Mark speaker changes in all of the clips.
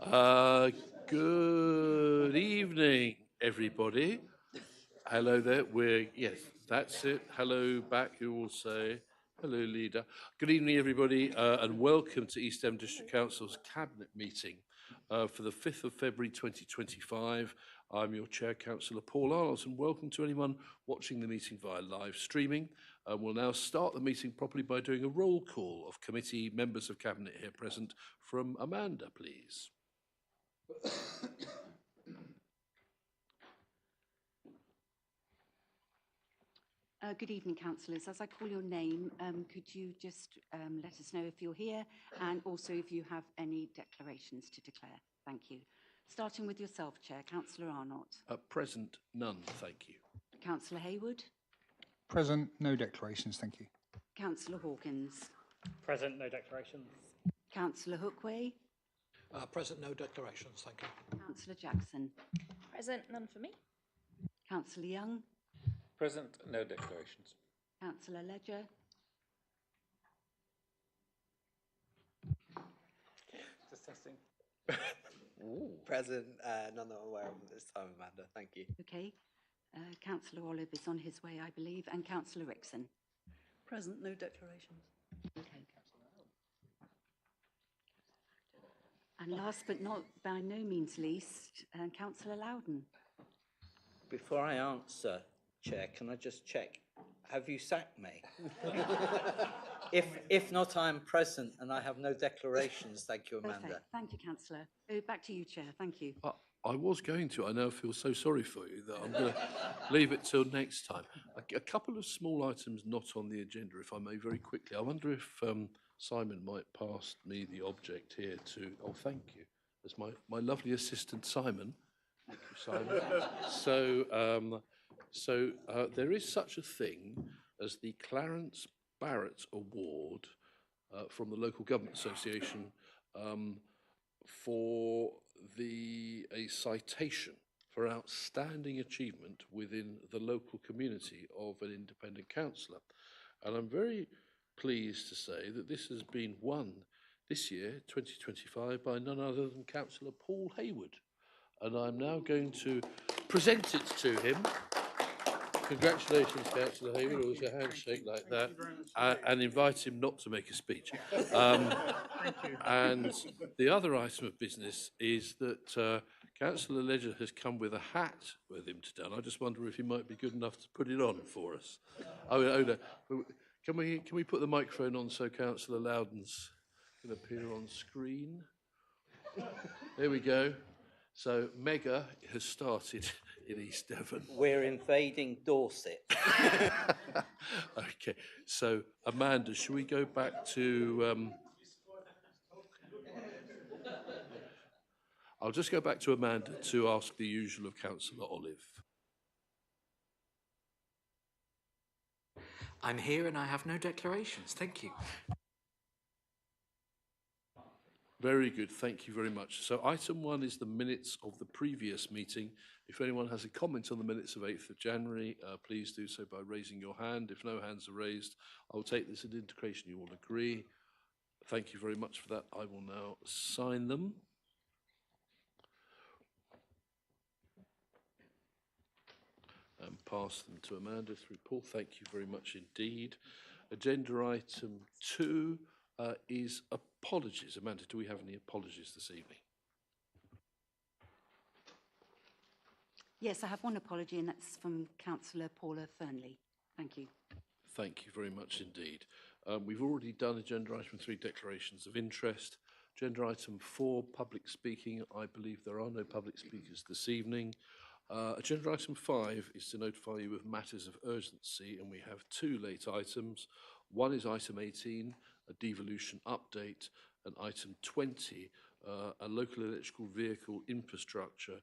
Speaker 1: Uh, Good evening, everybody. Hello there. Yes, that's it. Hello back, you all say. Hello, leader. Good evening, everybody, and welcome to East End District Council's Cabinet meeting for the 5th of February 2025. I'm your Chair, Councillor Paul Arles, and welcome to anyone watching the meeting via live streaming. We'll now start the meeting properly by doing a roll call of committee members of Cabinet here present. From Amanda, please.
Speaker 2: Good evening, councillors. As I call your name, could you just let us know if you're here and also if you have any declarations to declare? Thank you. Starting with yourself, Chair, Councillor Arnott.
Speaker 1: At present, none, thank you.
Speaker 2: Councillor Hayward.
Speaker 3: Present, no declarations, thank you.
Speaker 2: Councillor Hawkins.
Speaker 4: Present, no declarations.
Speaker 2: Councillor Hookway.
Speaker 5: Present, no declarations, thank you.
Speaker 2: Councillor Jackson.
Speaker 6: Present, none for me.
Speaker 2: Councillor Young.
Speaker 7: Present, no declarations.
Speaker 2: Councillor Ledger.
Speaker 7: Just testing.
Speaker 5: Present, none that I'm aware of at this time, Amanda, thank you.
Speaker 2: Okay. Councillor Olive is on his way, I believe, and Councillor Rickson.
Speaker 8: Present, no declarations.
Speaker 2: Okay. And last but not by no means least, Councillor Loudon.
Speaker 9: Before I answer, Chair, can I just check? Have you sacked me? If not, I'm present and I have no declarations. Thank you, Amanda.
Speaker 2: Perfect. Thank you, Councillor. Back to you, Chair. Thank you.
Speaker 1: I was going to. I now feel so sorry for you that I'm going to leave it till next time. A couple of small items not on the agenda, if I may, very quickly. I wonder if Simon might pass me the object here to... Oh, thank you. That's my lovely assistant, Simon. Thank you, Simon. So there is such a thing as the Clarence Barrett Award from the Local Government Association for a citation for outstanding achievement within the local community of an independent councillor. And I'm very pleased to say that this has been won this year, 2025, by none other than Councillor Paul Hayward. And I'm now going to present it to him. Congratulations, Councillor Hayward. It was a handshake like that. And invite him not to make a speech. And the other item of business is that Councillor Ledger has come with a hat with him today. And I just wonder if he might be good enough to put it on for us. Oh, no. Can we put the microphone on so Councillor Loudon's can appear on screen? There we go. So Mega has started in East Devon.
Speaker 9: We're invading Dorset.
Speaker 1: Okay, so Amanda, should we go back to... I'll just go back to Amanda to ask the usual of Councillor Olive.
Speaker 10: I'm here and I have no declarations. Thank you.
Speaker 1: Very good, thank you very much. So item 1 is the minutes of the previous meeting. If anyone has a comment on the minutes of 8th of January, please do so by raising your hand. If no hands are raised, I will take this as indication you all agree. Thank you very much for that. I will now sign them. And pass them to Amanda through Paul. Thank you very much indeed. Agenda item 2 is apologies. Amanda, do we have any apologies this evening?
Speaker 2: Yes, I have one apology, and that's from Councillor Paula Fernley. Thank you.
Speaker 1: Thank you very much indeed. We've already done agenda item 3, declarations of interest. Agenda item 4, public speaking. I believe there are no public speakers this evening. Agenda item 5 is to notify you of matters of urgency, and we have 2 late items. One is item 18, a devolution update, and item 20, a local electrical vehicle infrastructure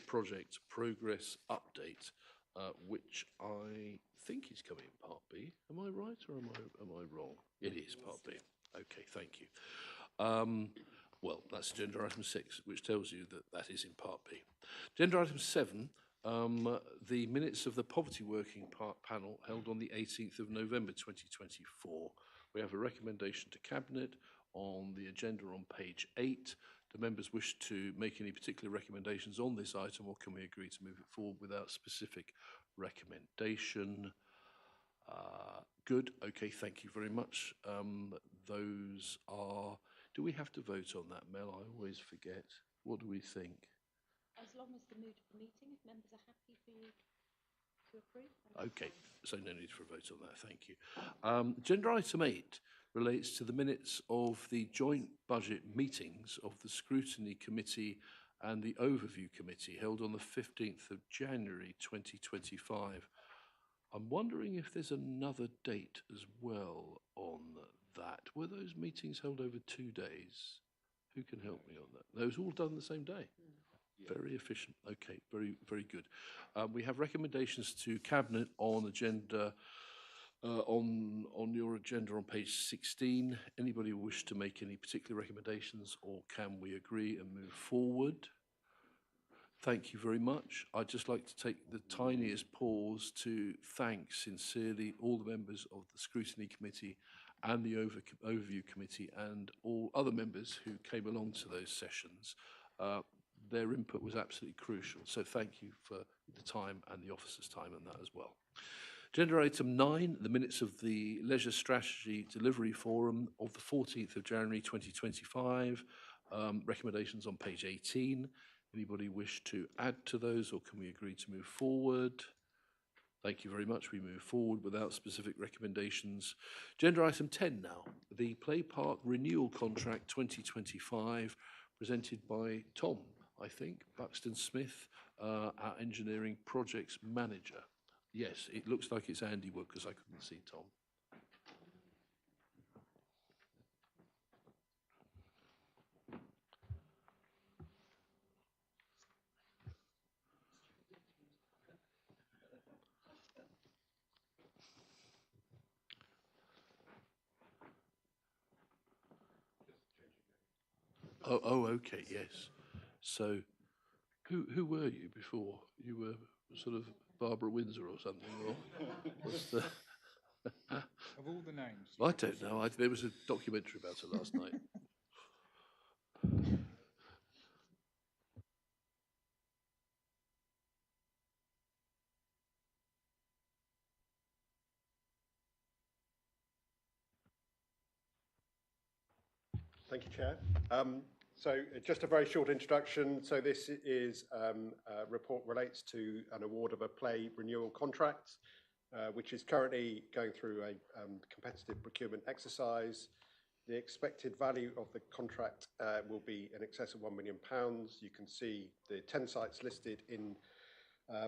Speaker 1: project progress update, which I think is coming in Part B. Am I right or am I wrong? It is Part B. Okay, thank you. Well, that's agenda item 6, which tells you that that is in Part B. Agenda item 7, the minutes of the Poverty Working Panel held on the 18th of November 2024. We have a recommendation to Cabinet on the agenda on page 8. Do members wish to make any particular recommendations on this item, or can we agree to move it forward without specific recommendation? Good. Okay, thank you very much. Those are... Do we have to vote on that, Mel? I always forget. What do we think?
Speaker 6: As long as the mood of the meeting, if members are happy for you to approve.
Speaker 1: Okay, so no need for a vote on that, thank you. Agenda item 8 relates to the minutes of the joint budget meetings of the Scrutiny Committee and the Overview Committee held on the 15th of January 2025. I'm wondering if there's another date as well on that. Were those meetings held over 2 days? Who can help me on that? Those all done the same day? Very efficient. Okay, very, very good. We have recommendations to Cabinet on agenda, on your agenda on page 16. Anybody wish to make any particular recommendations, or can we agree and move forward? Thank you very much. I'd just like to take the tiniest pause to thank sincerely all the members of the Scrutiny Committee and the Overview Committee and all other members who came along to those sessions. Their input was absolutely crucial. So thank you for the time and the officers' time on that as well. Agenda item 9, the minutes of the Leisure Strategy Delivery Forum of the 14th of January 2025. Recommendations on page 18. Anybody wish to add to those, or can we agree to move forward? Thank you very much. We move forward without specific recommendations. Agenda item 10 now, the Play Park Renewal Contract 2025, presented by Tom, I think, Buxton Smith, our Engineering Projects Manager. Yes, it looks like it's Andy Wood because I couldn't see Tom. Oh, okay, yes. So, who were you before? You were sort of Barbara Windsor or something, or what's the...
Speaker 3: Of all the names.
Speaker 1: I don't know. There was a documentary about her last night.
Speaker 11: Thank you, Chair. So just a very short introduction. So this is a report relates to an award of a play renewal contract, which is currently going through a competitive procurement exercise. The expected value of the contract will be in excess of £1 million. You can see the 10 sites listed in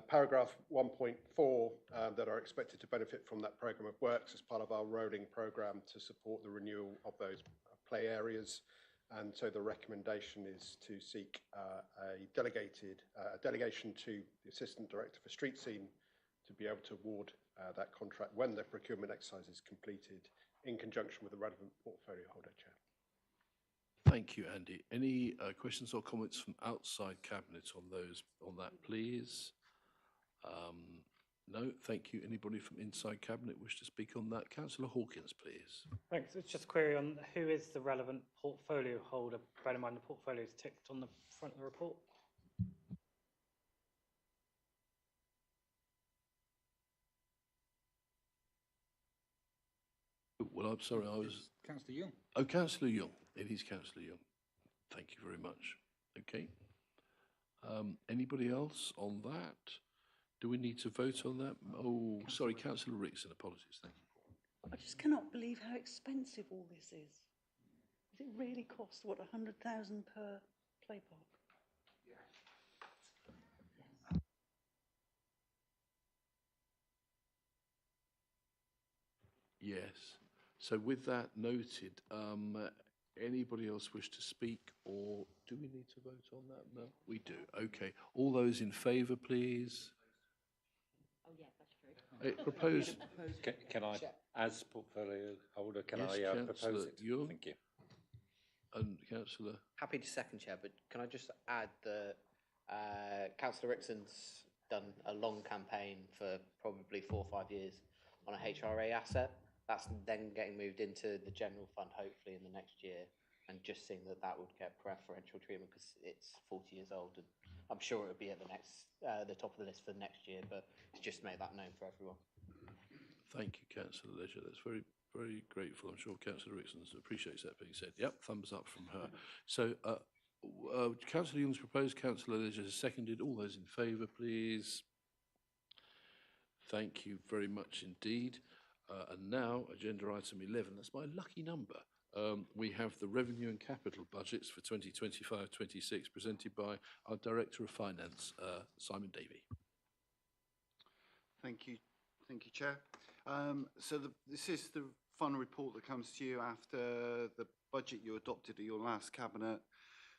Speaker 11: paragraph 1.4 that are expected to benefit from that programme of works as part of our rolling programme to support the renewal of those play areas. And so the recommendation is to seek a delegation to the Assistant Director for Street Scene to be able to award that contract when the procurement exercise is completed in conjunction with the relevant portfolio holder, Chair.
Speaker 1: Thank you, Andy. Any questions or comments from outside Cabinet on that, please? No, thank you. Anybody from inside Cabinet wish to speak on that? Councillor Hawkins, please.
Speaker 4: Thanks. It's just a query on who is the relevant portfolio holder. Bear in mind the portfolio is ticked on the front of the report.
Speaker 1: Well, I'm sorry, I was...
Speaker 3: Councillor Young.
Speaker 1: Oh, Councillor Young. It is Councillor Young. Thank you very much. Okay. Anybody else on that? Do we need to vote on that? Oh, sorry, Councillor Rickson. Apologies. Thank you.
Speaker 8: I just cannot believe how expensive all this is. Does it really cost, what, 100,000 per play park?
Speaker 1: Yes. So with that noted, anybody else wish to speak, or do we need to vote on that? No, we do. Okay. All those in favour, please.
Speaker 6: Oh, yeah, that's true.
Speaker 1: Propose.
Speaker 7: Can I, as portfolio holder, can
Speaker 1: Yes,
Speaker 7: I
Speaker 1: Councillor
Speaker 7: propose it?
Speaker 1: Young.
Speaker 7: Thank you.
Speaker 1: And Councillor.
Speaker 5: Happy to second, Chair, but can I just add that Councillor Rickson's done a long campaign for probably 4 or 5 years on a HRA asset. That's then getting moved into the general fund, hopefully in the next year. and just seeing that that would get preferential treatment because it's 40 years old, and I'm sure it would be at the top of the list for next year, but it's just to make that known for everyone.
Speaker 1: Thank you, Councillor Leisure. That's very, very grateful. I'm sure Councillor Rickson appreciates that being said. Yep, thumbs up from her. So, Councillor Young's proposed, Councillor Leisure has seconded. All those in favour, please. Thank you very much indeed. And now, agenda item 11. That's my lucky number. We have the revenue and capital budgets for 2025-26 presented by our Director of Finance, Simon Davey.
Speaker 12: Thank you, Chair. This is the final report that comes to you after the budget you adopted at your last cabinet.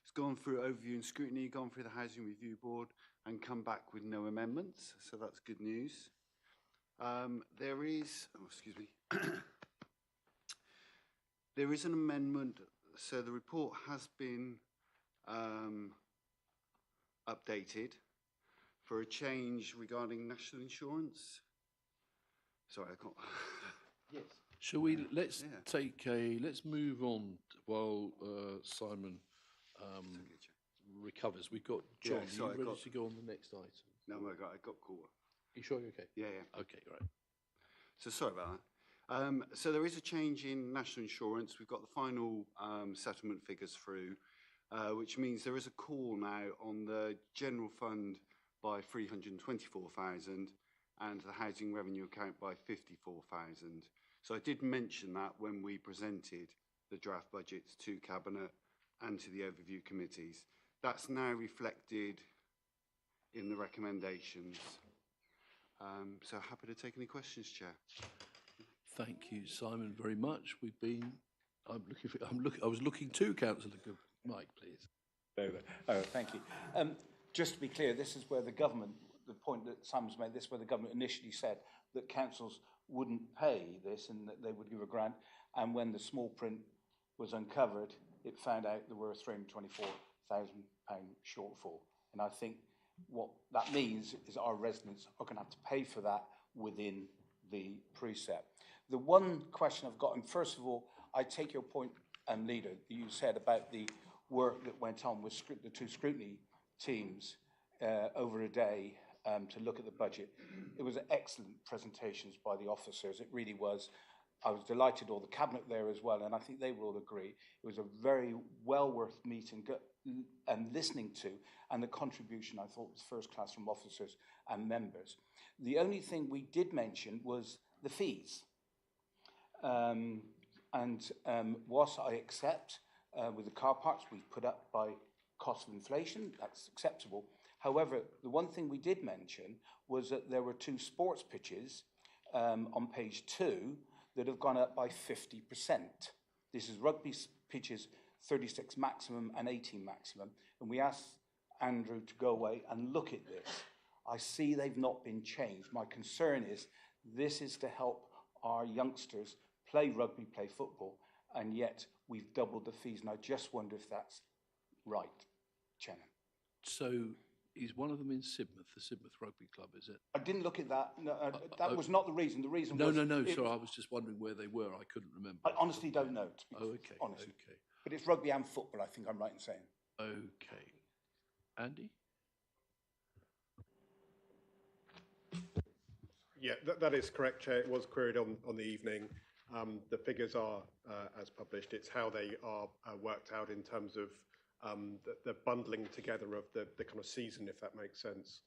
Speaker 12: It's gone through overview and scrutiny, gone through the Housing Review Board, and come back with no amendments. So that's good news. There is, there is an amendment. So the report has been updated for a change regarding national insurance. Sorry, I can't.
Speaker 11: Yes.
Speaker 1: Shall we, let's move on while Simon recovers. We've got John, are you ready to go on the next item?
Speaker 12: No, I got caught.
Speaker 1: You sure you're okay?
Speaker 12: Yeah.
Speaker 1: Okay, right.
Speaker 12: So sorry about that. So there is a change in national insurance. We've got the final settlement figures through, which means there is a call now on the general fund by 324,000 and the housing revenue account by 54,000. So I did mention that when we presented the draft budgets to Cabinet and to the overview committees. That's now reflected in the recommendations. So happy to take any questions, Chair.
Speaker 1: Thank you, Simon, very much. I was looking to Councillor Mike, please.
Speaker 7: Very well. Oh, thank you. Just to be clear, this is where the government, the point that Simon's made, this is where the government initially said that councils wouldn't pay this and that they would give a grant. And when the small print was uncovered, it found out there were a £324,000 shortfall. And I think what that means is our residents are going to have to pay for that within the precept. The one question I've got, and first of all, I take your point, Leader, that you said about the work that went on with the two scrutiny teams over a day to look at the budget. It was excellent presentations by the officers. It really was. I was delighted, all the cabinet there as well, and I think they will all agree. It was a very well worth meeting and listening to, and the contribution I thought was first class from officers and members. The only thing we did mention was the fees. Whilst I accept with the car parks we've put up by cost of inflation, that's acceptable. However, the one thing we did mention was that there were two sports pitches on page 2 that have gone up by 50%. This is rugby pitches 36 maximum and 18 maximum. And we asked Andrew to go away and look at this. I see they've not been changed. My concern is this is to help our youngsters play rugby, play football, and yet we've doubled the fees. And I just wonder if that's right, Chairman.
Speaker 1: So is one of them in Sidmouth, the Sidmouth Rugby Club, is it?
Speaker 7: I didn't look at that. No, that was not the reason. The reason
Speaker 1: was...
Speaker 7: No,
Speaker 1: sorry, I was just wondering where they were. I couldn't remember.
Speaker 7: I honestly don't know, to be honest.
Speaker 1: Okay.
Speaker 7: But it's rugby and football, I think I'm right in saying.
Speaker 1: Okay. Andy?
Speaker 11: Yeah, that is correct, Chair. It was queried on the evening. The figures are as published. It's how they are worked out in terms of the bundling together of the kind of season, if that makes sense.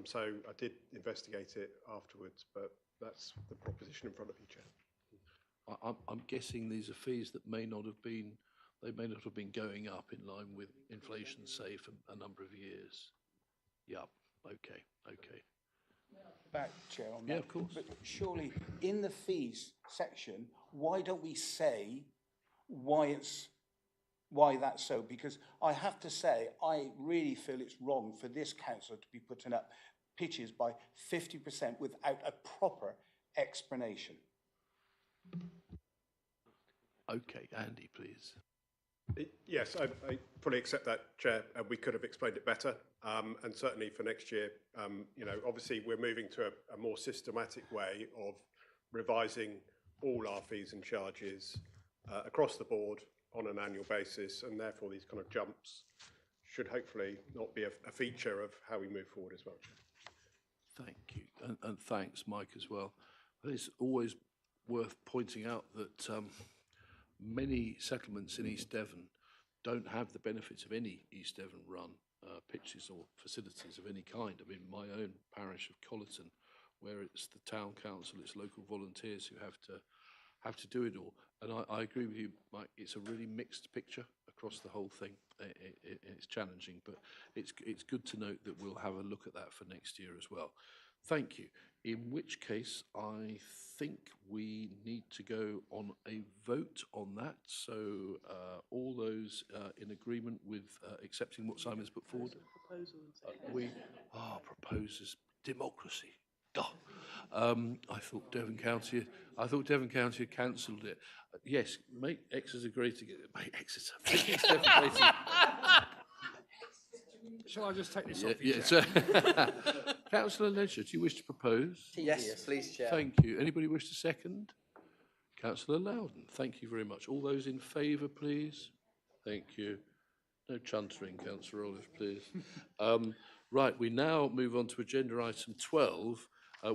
Speaker 11: So I did investigate it afterwards, but that's the proposition in front of you, Chair.
Speaker 1: I'm guessing these are fees that may not have been going up in line with inflation, say, for a number of years. Yep. Okay.
Speaker 7: Back, Chair, on that.
Speaker 1: Yeah, of course.
Speaker 7: But surely, in the fees section, why don't we say why that's so? Because I have to say, I really feel it's wrong for this council to be putting up pitches by 50% without a proper explanation.
Speaker 1: Okay, Andy, please.
Speaker 11: Yes, I fully accept that, Chair. We could have explained it better, and certainly for next year, obviously we're moving to a more systematic way of revising all our fees and charges across the board on an annual basis, and therefore these kind of jumps should hopefully not be a feature of how we move forward as well.
Speaker 1: Thank you, and thanks, Mike, as well. It's always worth pointing out that many settlements in East Devon don't have the benefits of any East Devon run pitches or facilities of any kind. I mean, my own parish of Collerton, where it's the town council, it's local volunteers who have to do it all. And I agree with you, Mike. It's a really mixed picture across the whole thing. It's challenging, but it's good to note that we'll have a look at that for next year as well. Thank you. In which case, I think we need to go on a vote on that. So all those in agreement with accepting what Simon's put forward? Proposers, democracy. Oh. I thought Devon County had cancelled it. Yes, make Exeter great again. Make Exeter great again.
Speaker 3: Shall I just take this off?
Speaker 1: Yes. Councillor Ledger, do you wish to propose?
Speaker 5: Yes, please, Chair.
Speaker 1: Thank you. Anybody wish to second? Councillor Loudon, thank you very much. All those in favour, please. Thank you. No chuntering, Councillor Olive, please. Right, we now move on to agenda item 12,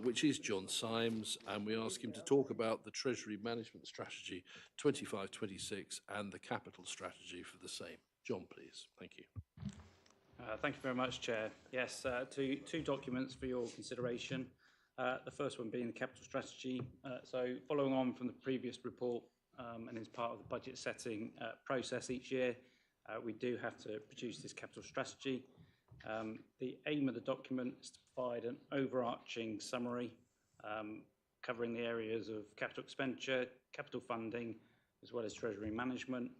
Speaker 1: which is John Symes, and we ask him to talk about the Treasury Management Strategy 25-26 and the capital strategy for the same. John, please. Thank you.
Speaker 13: Thank you very much, Chair. Yes, two documents for your consideration. The first one being the capital strategy. So following on from the previous report and as part of the budget setting process each year, we do have to produce this capital strategy. The aim of the document is to provide an overarching summary covering the areas of capital expenditure, capital funding, as well as treasury management.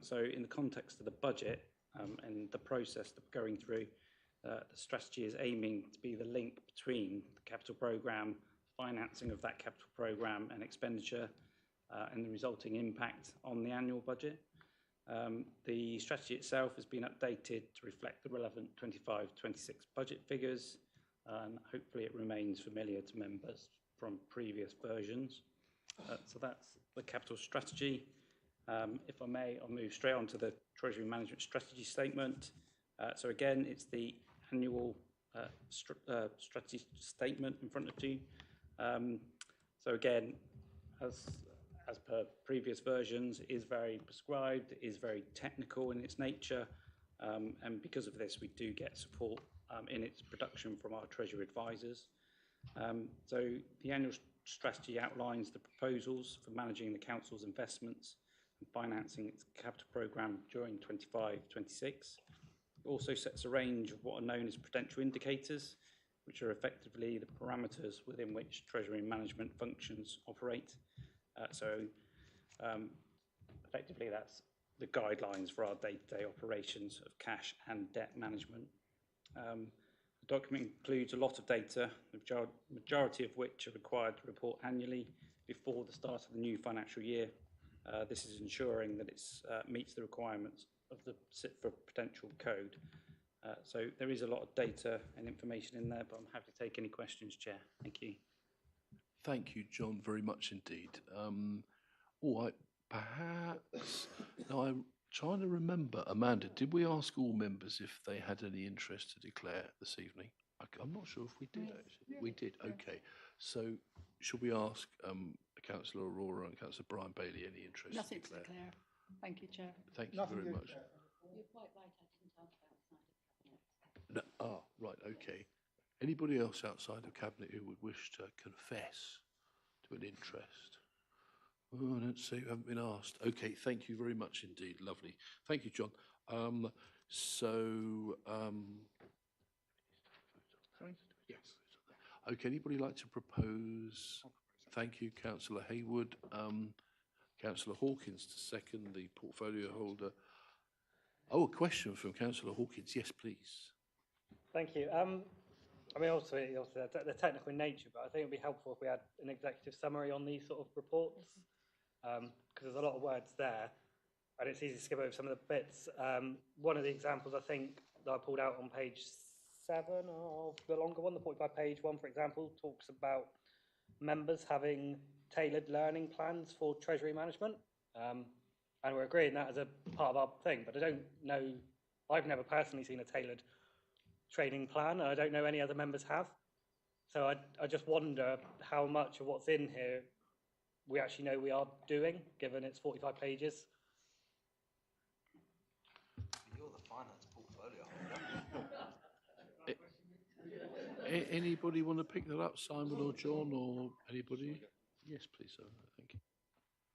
Speaker 13: So in the context of the budget, and the process that we're going through, the strategy is aiming to be the link between the capital programme, financing of that capital programme and expenditure, and the resulting impact on the annual budget. The strategy itself has been updated to reflect the relevant 25-26 budget figures, and hopefully it remains familiar to members from previous versions. So that's the capital strategy. If I may, I'll move straight on to the Treasury Management Strategy Statement. So again, it's the annual strategy statement in front of you. So again, as per previous versions, it is very prescribed, it is very technical in its nature, and because of this, we do get support in its production from our Treasury advisors. So the annual strategy outlines the proposals for managing the Council's investments and financing its capital programme during 25-26. It also sets a range of what are known as prudential indicators, which are effectively the parameters within which Treasury management functions operate. Effectively, that's the guidelines for our day-to-day operations of cash and debt management. The document includes a lot of data, the majority of which are required to report annually before the start of the new financial year. This is ensuring that it meets the requirements of the CITFA Prudential Code. So there is a lot of data and information in there, but I'm happy to take any questions, Chair. Thank you.
Speaker 1: Thank you, John, very much indeed. Perhaps, now I'm trying to remember, Amanda, did we ask all members if they had any interest to declare this evening? I'm not sure if we did, actually. We did, okay. So should we ask Councillor Aurora and Councillor Brian Bailey any interest to declare?
Speaker 8: Nothing to declare. Thank you, Chair.
Speaker 1: Thank you very much.
Speaker 6: You're quite right, I didn't ask outside of Cabinet.
Speaker 1: No, right, okay. Anybody else outside of Cabinet who would wish to confess to an interest? Oh, I don't see, we haven't been asked. Okay, thank you very much indeed, lovely. Thank you, John. Yes. Okay, anybody like to propose? Thank you, Councillor Haywood. Councillor Hawkins to second, the portfolio holder. Oh, a question from Councillor Hawkins. Yes, please.
Speaker 4: Thank you. I mean, also they're technical in nature, but I think it would be helpful if we had an executive summary on these sort of reports, because there's a lot of words there, and it's easy to skip over some of the bits. One of the examples I think that I pulled out on page 7 of the longer one, the 45-page one, for example, talks about members having tailored learning plans for Treasury management. and we're agreeing that as a part of our thing, but I don't know, I've never personally seen a tailored training plan, and I don't know any other members have. So I just wonder how much of what's in here we actually know we are doing, given it's 45 pages.
Speaker 9: You're the finance portfolio.
Speaker 1: Anybody want to pick that up, Simon or John or anybody? Yes, please, sir. Thank you.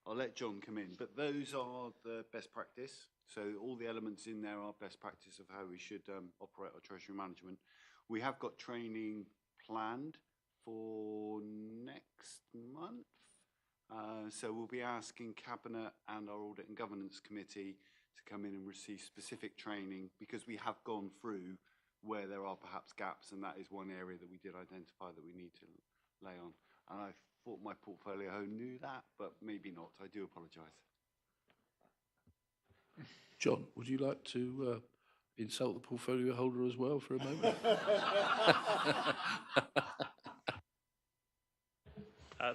Speaker 12: I'll let John come in, but those are the best practice. So all the elements in there are best practice of how we should operate our treasury management. We have got training planned for next month. So we'll be asking Cabinet and our Audit and Governance Committee to come in and receive specific training, because we have gone through where there are perhaps gaps, and that is one area that we did identify that we need to lay on. And I thought my portfolio knew that, but maybe not. I do apologise.
Speaker 1: John, would you like to insult the portfolio holder as well for a moment?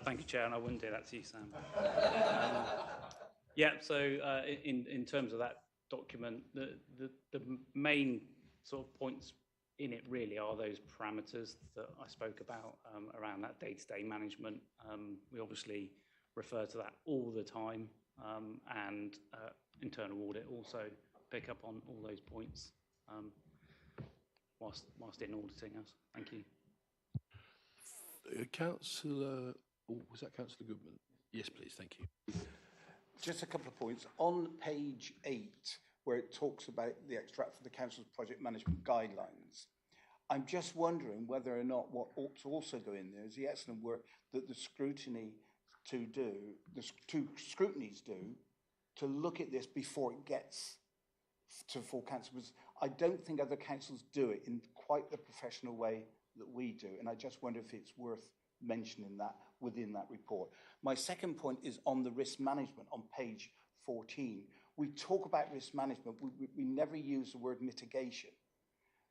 Speaker 13: Thank you, Chair, and I wouldn't do that to you, Sam. Yeah, so in terms of that document, the main sort of points in it really are those parameters that I spoke about around that day-to-day management. We obviously refer to that all the time, and internal audit also pick up on all those points whilst in auditing us. Thank you.
Speaker 1: Councillor, was that Councillor Goodman? Yes, please, thank you.
Speaker 7: Just a couple of points. On page 8, where it talks about the extract for the Council's project management guidelines, I'm just wondering whether or not what ought to also go in there is the excellent work that the scrutinies do to look at this before it gets to full council. Because I don't think other councils do it in quite the professional way that we do, and I just wonder if it's worth mentioning that within that report. My second point is on the risk management on page 14. We talk about risk management, we never use the word mitigation.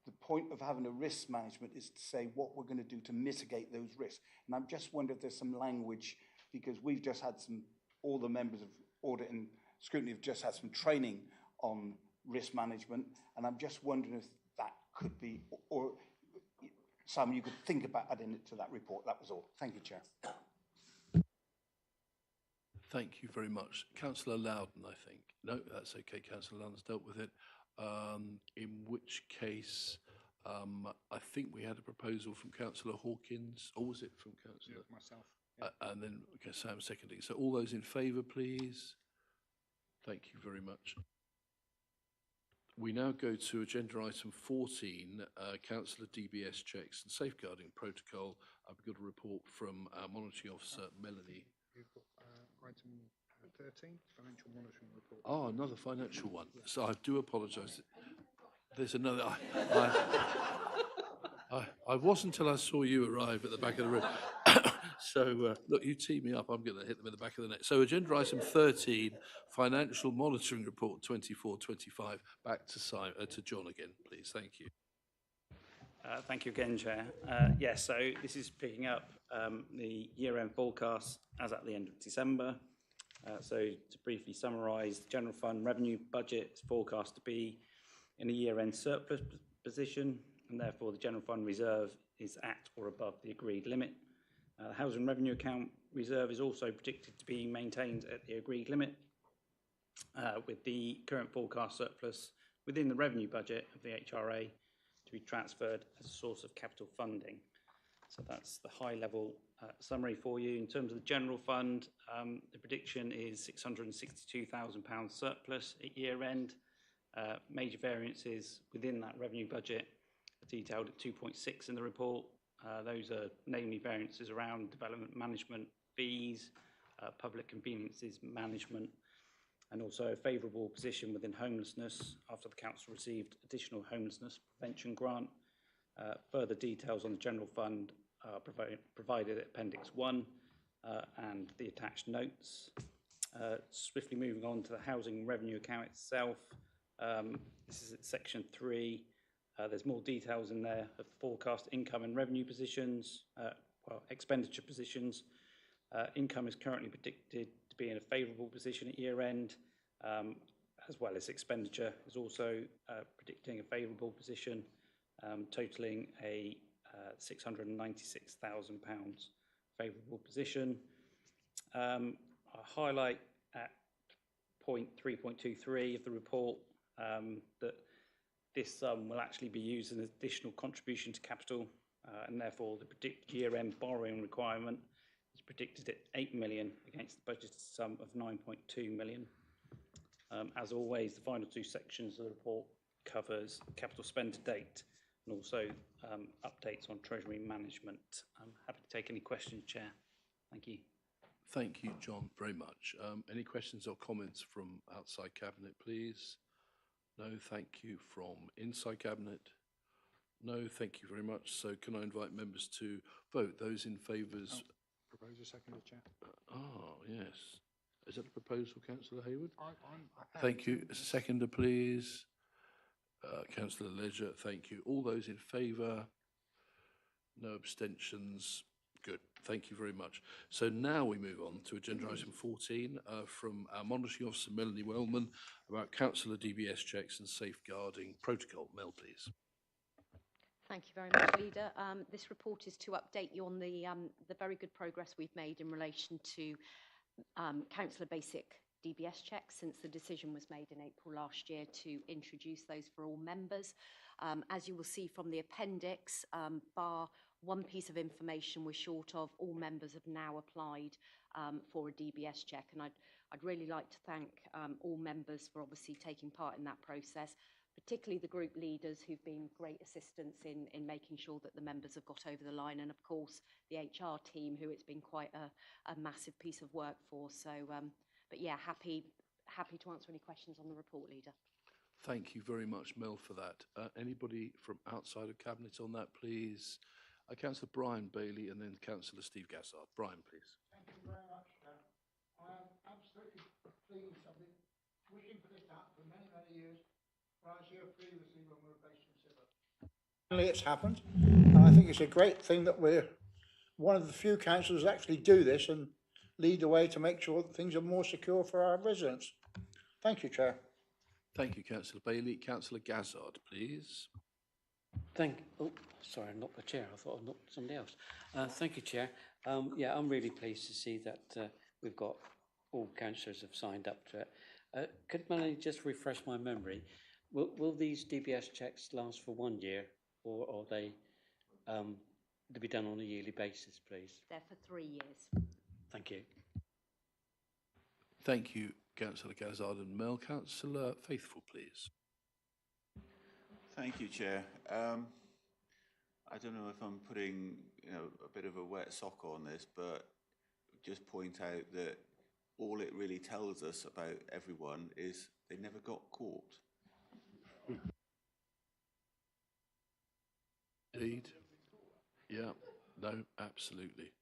Speaker 7: The point of having a risk management is to say what we're going to do to mitigate those risks. And I'm just wondering if there's some language, because we've just had all the members of audit and scrutiny have just had some training on risk management, and I'm just wondering if that could be, or Simon, you could think about adding it to that report. That was all. Thank you, Chair.
Speaker 1: Thank you very much. Councillor Loudon, I think. No, that's okay. Councillor Loudon's dealt with it. In which case, I think we had a proposal from Councillor Hawkins, or was it from Councillor?
Speaker 3: Yeah, myself.
Speaker 1: And then okay, Sam seconding. So all those in favour, please. Thank you very much. We now go to agenda item 14, Councillor DBS checks and safeguarding protocol. I've got a report from our monitoring officer, Melanie.
Speaker 3: You've got item 13, financial monitoring report.
Speaker 1: Oh, another financial one. So I do apologise. There's another. I wasn't until I saw you arrive at the back of the room. So, look, you tee me up, I'm going to hit them in the back of the neck. So, agenda item 13, Financial Monitoring Report 24-25. Back to John again, please. Thank you.
Speaker 13: Thank you again, Chair. Yes, so this is picking up the year-end forecast as at the end of December. So, to briefly summarise, the General Fund revenue budget is forecast to be in a year-end surplus position, and therefore the General Fund reserve is at or above the agreed limit. The Housing Revenue Account reserve is also predicted to be maintained at the agreed limit, with the current forecast surplus within the revenue budget of the HRA to be transferred as a source of capital funding. So that's the high-level summary for you. In terms of the General Fund, the prediction is £662,000 surplus at year-end. Major variances within that revenue budget are detailed at 2.6 in the report. Those are namely variances around development management fees, public conveniences management, and also a favourable position within homelessness after the council received additional homelessness prevention grant. Further details on the General Fund are provided at Appendix 1 and the attached notes. Swiftly moving on to the Housing Revenue Account itself. This is at Section 3. There's more details in there of forecast income and revenue positions, expenditure positions. Income is currently predicted to be in a favourable position at year end, as well as expenditure, is also predicting a favourable position, totalling a £696,000 favourable position. I highlight at point 3.23 of the report that this sum will actually be used as an additional contribution to capital, and therefore the predicted year-end borrowing requirement is predicted at 8 million against the budgeted sum of 9.2 million. As always, the final two sections of the report covers capital spend to date and also updates on treasury management. I'm happy to take any questions, Chair. Thank you.
Speaker 1: Thank you, John, very much. Any questions or comments from outside Cabinet, please? No, thank you. From inside Cabinet? No, thank you very much. So can I invite members to vote? Those in favours?
Speaker 3: Proposer, seconded, Chair.
Speaker 1: Yes. Is that a proposal, Councillor Hayward?
Speaker 3: I'm
Speaker 1: Thank you. Seconder, please. Councillor Ledger, thank you. All those in favour? No abstentions? Good. Thank you very much. So now we move on to agenda item 14 from our monitoring officer, Melanie Wellman, about councillor DBS checks and safeguarding protocol. Mel, please.
Speaker 6: Thank you very much, Leader. This report is to update you on the very good progress we've made in relation to councillor basic DBS checks since the decision was made in April last year to introduce those for all members. As you will see from the appendix, bar one piece of information we're short of, all members have now applied for a DBS check, and I'd really like to thank all members for obviously taking part in that process, particularly the group leaders who've been great assistance in making sure that the members have got over the line, and of course the HR team, who it's been quite a massive piece of work for. So, but yeah, happy to answer any questions on the report, Leader.
Speaker 1: Thank you very much, Mel, for that. Anybody from outside of Cabinet on that, please? Councillor Brian Bailey and then Councillor Steve Gassard. Brian, please.
Speaker 14: Thank you very much, Chair. I am absolutely pleased. I've been wishing for this to happen for many, many years. I was here previously when we were based in Civil. Finally, it's happened. And I think it's a great thing that we're one of the few councils that actually do this and lead the way to make sure that things are more secure for our residents. Thank you, Chair.
Speaker 1: Thank you, Councillor Bailey. Councillor Gazzard, please.
Speaker 15: Sorry, I knocked the chair. I thought I knocked somebody else. Thank you, Chair. Yeah, I'm really pleased to see that we've got all councillors have signed up to it. Could Melanie just refresh my memory? Will these DBS checks last for 1 year, or are they to be done on a yearly basis, please?
Speaker 6: They're for 3 years.
Speaker 15: Thank you.
Speaker 1: Thank you, Councillor Gazzard and Mel. Councillor Faithful, please.
Speaker 16: Thank you, Chair. I don't know if I'm putting a bit of a wet sock on this, but just point out that all it really tells us about everyone is they never got caught.
Speaker 1: Indeed. Yeah, no, absolutely.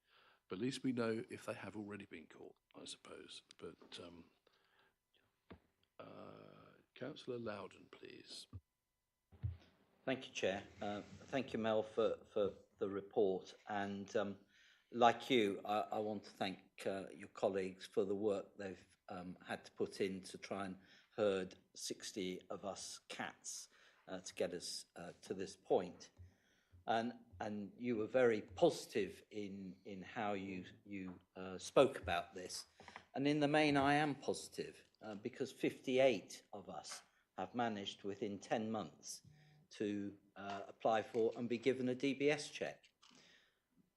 Speaker 1: But at least we know if they have already been caught, I suppose. But Councillor Loudon, please.
Speaker 9: Thank you, Chair. Thank you, Mel, for the report. And like you, I want to thank your colleagues for the work they've had to put in to try and herd 60 of us cats to get us to this point. And you were very positive in how you spoke about this. And in the main, I am positive because 58 of us have managed within 10 months to apply for and be given a DBS check.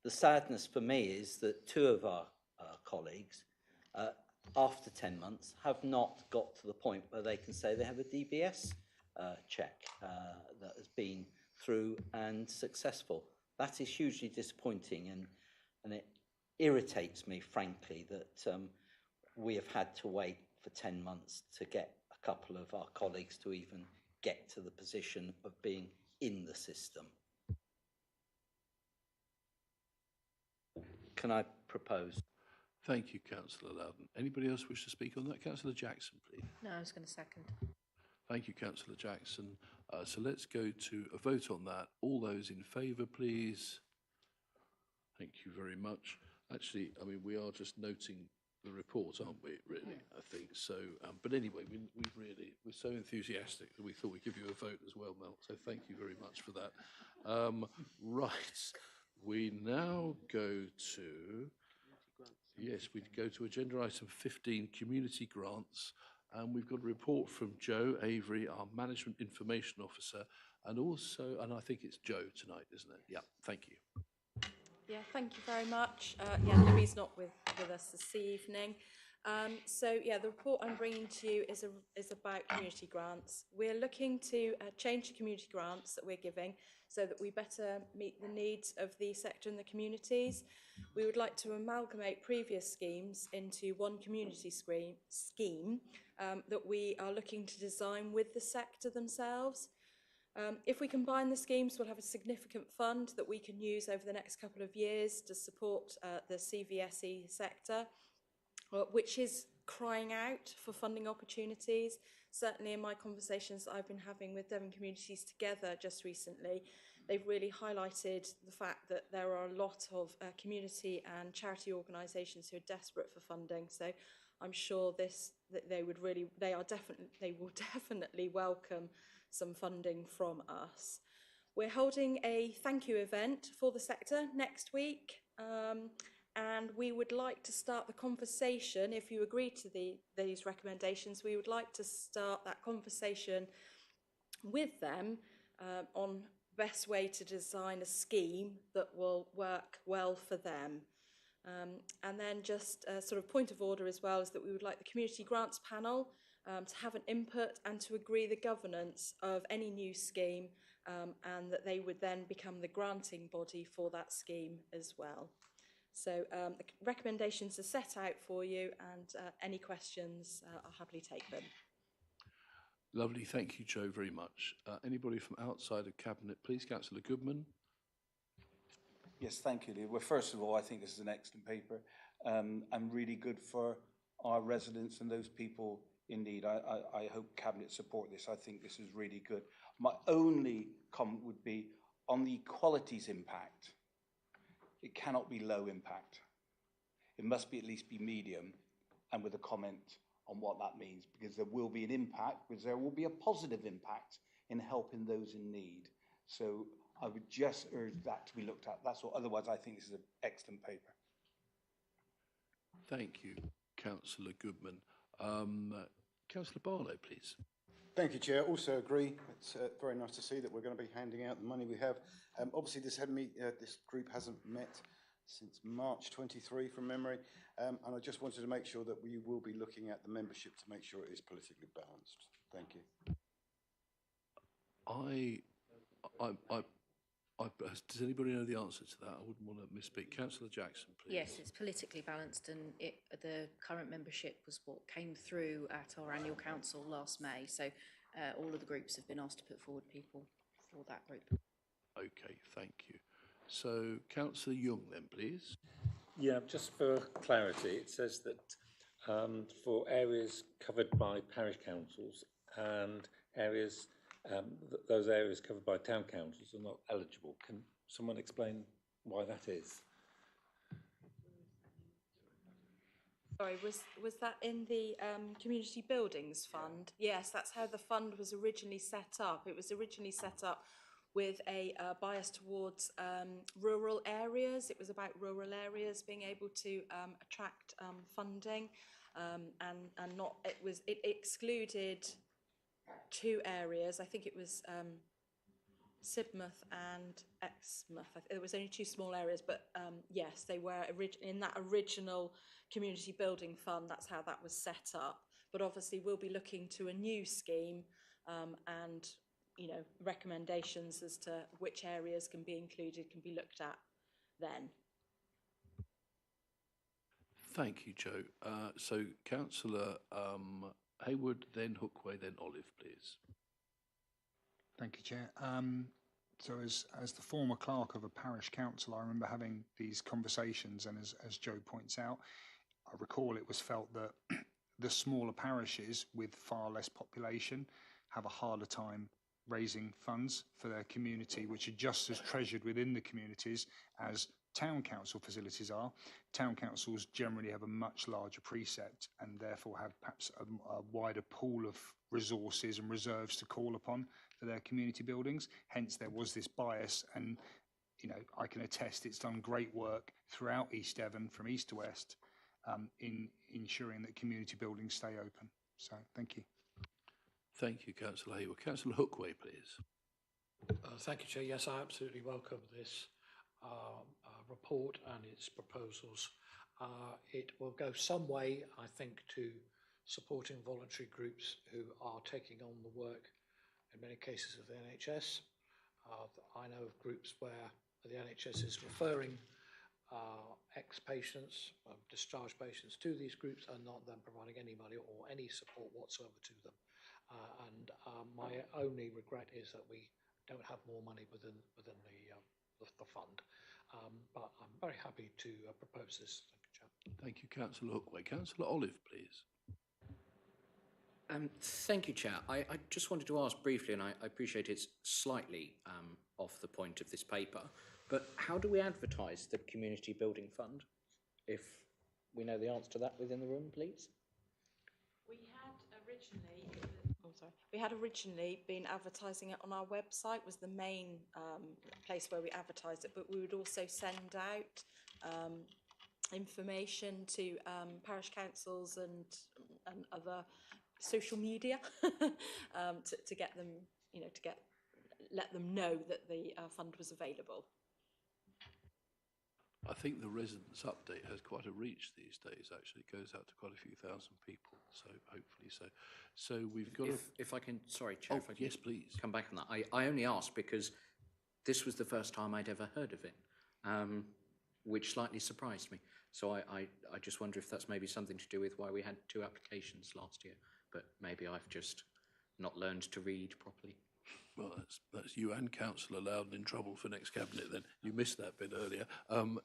Speaker 9: The sadness for me is that 2 of our colleagues, after 10 months, have not got to the point where they can say they have a DBS check that has been through and successful. That is hugely disappointing, and it irritates me, frankly, that we have had to wait for 10 months to get a couple of our colleagues to even get to the position of being in the system. Can I propose?
Speaker 1: Thank you, Councillor Loudon. Anybody else wish to speak on that? Councillor Jackson, please.
Speaker 6: No, I was going to second.
Speaker 1: Thank you, Councillor Jackson. So let's go to a vote on that. All those in favour, please. Thank you very much. Actually, I mean, we are just noting the report, aren't we, really, I think. So, but anyway, we're so enthusiastic that we thought we'd give you a vote as well, Mel. So thank you very much for that. Right, we now go to, yes, we go to agenda item 15, community grants. And we've got a report from Joe Avery, our Management Information Officer, and also, and I think it's Joe tonight, isn't it? Yeah, thank you.
Speaker 17: Yeah, thank you very much. Yeah, Louis not with us this evening. So yeah, the report I'm bringing to you is about community grants. We're looking to change the community grants that we're giving so that we better meet the needs of the sector and the communities. We would like to amalgamate previous schemes into one community scheme that we are looking to design with the sector themselves. If we combine the schemes, we'll have a significant fund that we can use over the next couple of years to support the CVSE sector, which is crying out for funding opportunities. Certainly in my conversations that I've been having with Devon Communities Together just recently, they've really highlighted the fact that there are a lot of community and charity organisations who are desperate for funding. So I'm sure that they will definitely welcome some funding from us. We're holding a thank you event for the sector next week, and we would like to start the conversation, if you agree to these recommendations, we would like to start that conversation with them on best way to design a scheme that will work well for them. And then just a sort of point of order as well is that we would like the Community Grants Panel to have an input and to agree the governance of any new scheme, and that they would then become the granting body for that scheme as well. So the recommendations are set out for you, and any questions, I'll happily take them.
Speaker 1: Lovely, thank you, Joe, very much. Anybody from outside of Cabinet, please? Councillor Goodman.
Speaker 7: Yes, thank you, Lee. Well, first of all, I think this is an excellent paper and really good for our residents and those people in need. I hope Cabinet support this. I think this is really good. My only comment would be on the equalities impact. It cannot be low impact. It must be at least be medium, and with a comment on what that means, because there will be an impact, because there will be a positive impact in helping those in need. So I would just urge that to be looked at. That's all. Otherwise, I think this is an excellent paper.
Speaker 1: Thank you, Councillor Goodman. Councillor Barlow, please.
Speaker 18: Thank you, Chair. Also agree. It's very nice to see that we're going to be handing out the money we have. Obviously, this group hasn't met since March 23 from memory, and I just wanted to make sure that we will be looking at the membership to make sure it is politically balanced. Thank you.
Speaker 1: Does anybody know the answer to that? I wouldn't want to misspeak. Councillor Jackson, please.
Speaker 19: Yes, it's politically balanced, and the current membership was what came through at our annual council last May. So all of the groups have been asked to put forward people for that group.
Speaker 1: Okay, thank you. So, Councillor Young, then, please.
Speaker 20: Yeah, just for clarity, it says that for areas covered by parish councils and areas, those areas covered by town councils are not eligible. Can someone explain why that is?
Speaker 17: Sorry, was that in the Community Buildings Fund? Yes, that's how the fund was originally set up. It was originally set up with a bias towards rural areas. It was about rural areas being able to attract funding, and not, it excluded two areas. I think it was Sidmouth and Exmouth. There was only two small areas, but yes, they were in that original Community Building Fund. That's how that was set up. But obviously, we'll be looking to a new scheme, and recommendations as to which areas can be included can be looked at then.
Speaker 1: Thank you, Joe. So, Councillor Hayward, then Hookway, then Olive, please.
Speaker 3: Thank you, Chair. So as the former clerk of a parish council, I remember having these conversations, and as Joe points out, I recall it was felt that the smaller parishes with far less population have a harder time raising funds for their community, which are just as treasured within the communities as town council facilities are. Town councils generally have a much larger precept and therefore have perhaps a wider pool of resources and reserves to call upon for their community buildings. Hence, there was this bias, and I can attest it's done great work throughout East Devon, from east to west, in ensuring that community buildings stay open. So, thank you.
Speaker 1: Thank you, Councillor Hayward. Councillor Hookway, please.
Speaker 10: Thank you, Chair. Yes, I absolutely welcome this report and its proposals. It will go some way, I think, to supporting voluntary groups who are taking on the work, in many cases, of the NHS. I know of groups where the NHS is referring ex-patients, discharged patients to these groups and not them providing any money or any support whatsoever to them. My only regret is that we don't have more money within the fund. But I'm very happy to propose this. Thank you, Chair.
Speaker 1: Thank you, Councillor Hookway. Councillor Olive, please.
Speaker 10: Thank you, Chair. I just wanted to ask briefly, and I appreciate it's slightly off the point of this paper, but how do we advertise the Community Building Fund? If we know the answer to that within the room, please.
Speaker 17: We had originally been advertising it on our website, was the main place where we advertised it, but we would also send out information to parish councils and other social media to get them, let them know that the fund was available.
Speaker 1: I think the residents' update has quite a reach these days, actually. It goes out to quite a few thousand people, so hopefully so. So we've got
Speaker 10: if I can, sorry, Chair, if I can
Speaker 1: yes, please.
Speaker 10: Come back on that. I only asked because this was the first time I'd ever heard of it, which slightly surprised me. So I just wonder if that's maybe something to do with why we had 2 applications last year, but maybe I've just not learned to read properly.
Speaker 1: Well, that's you and Councillor Loudon in trouble for next cabinet then. You missed that bit earlier.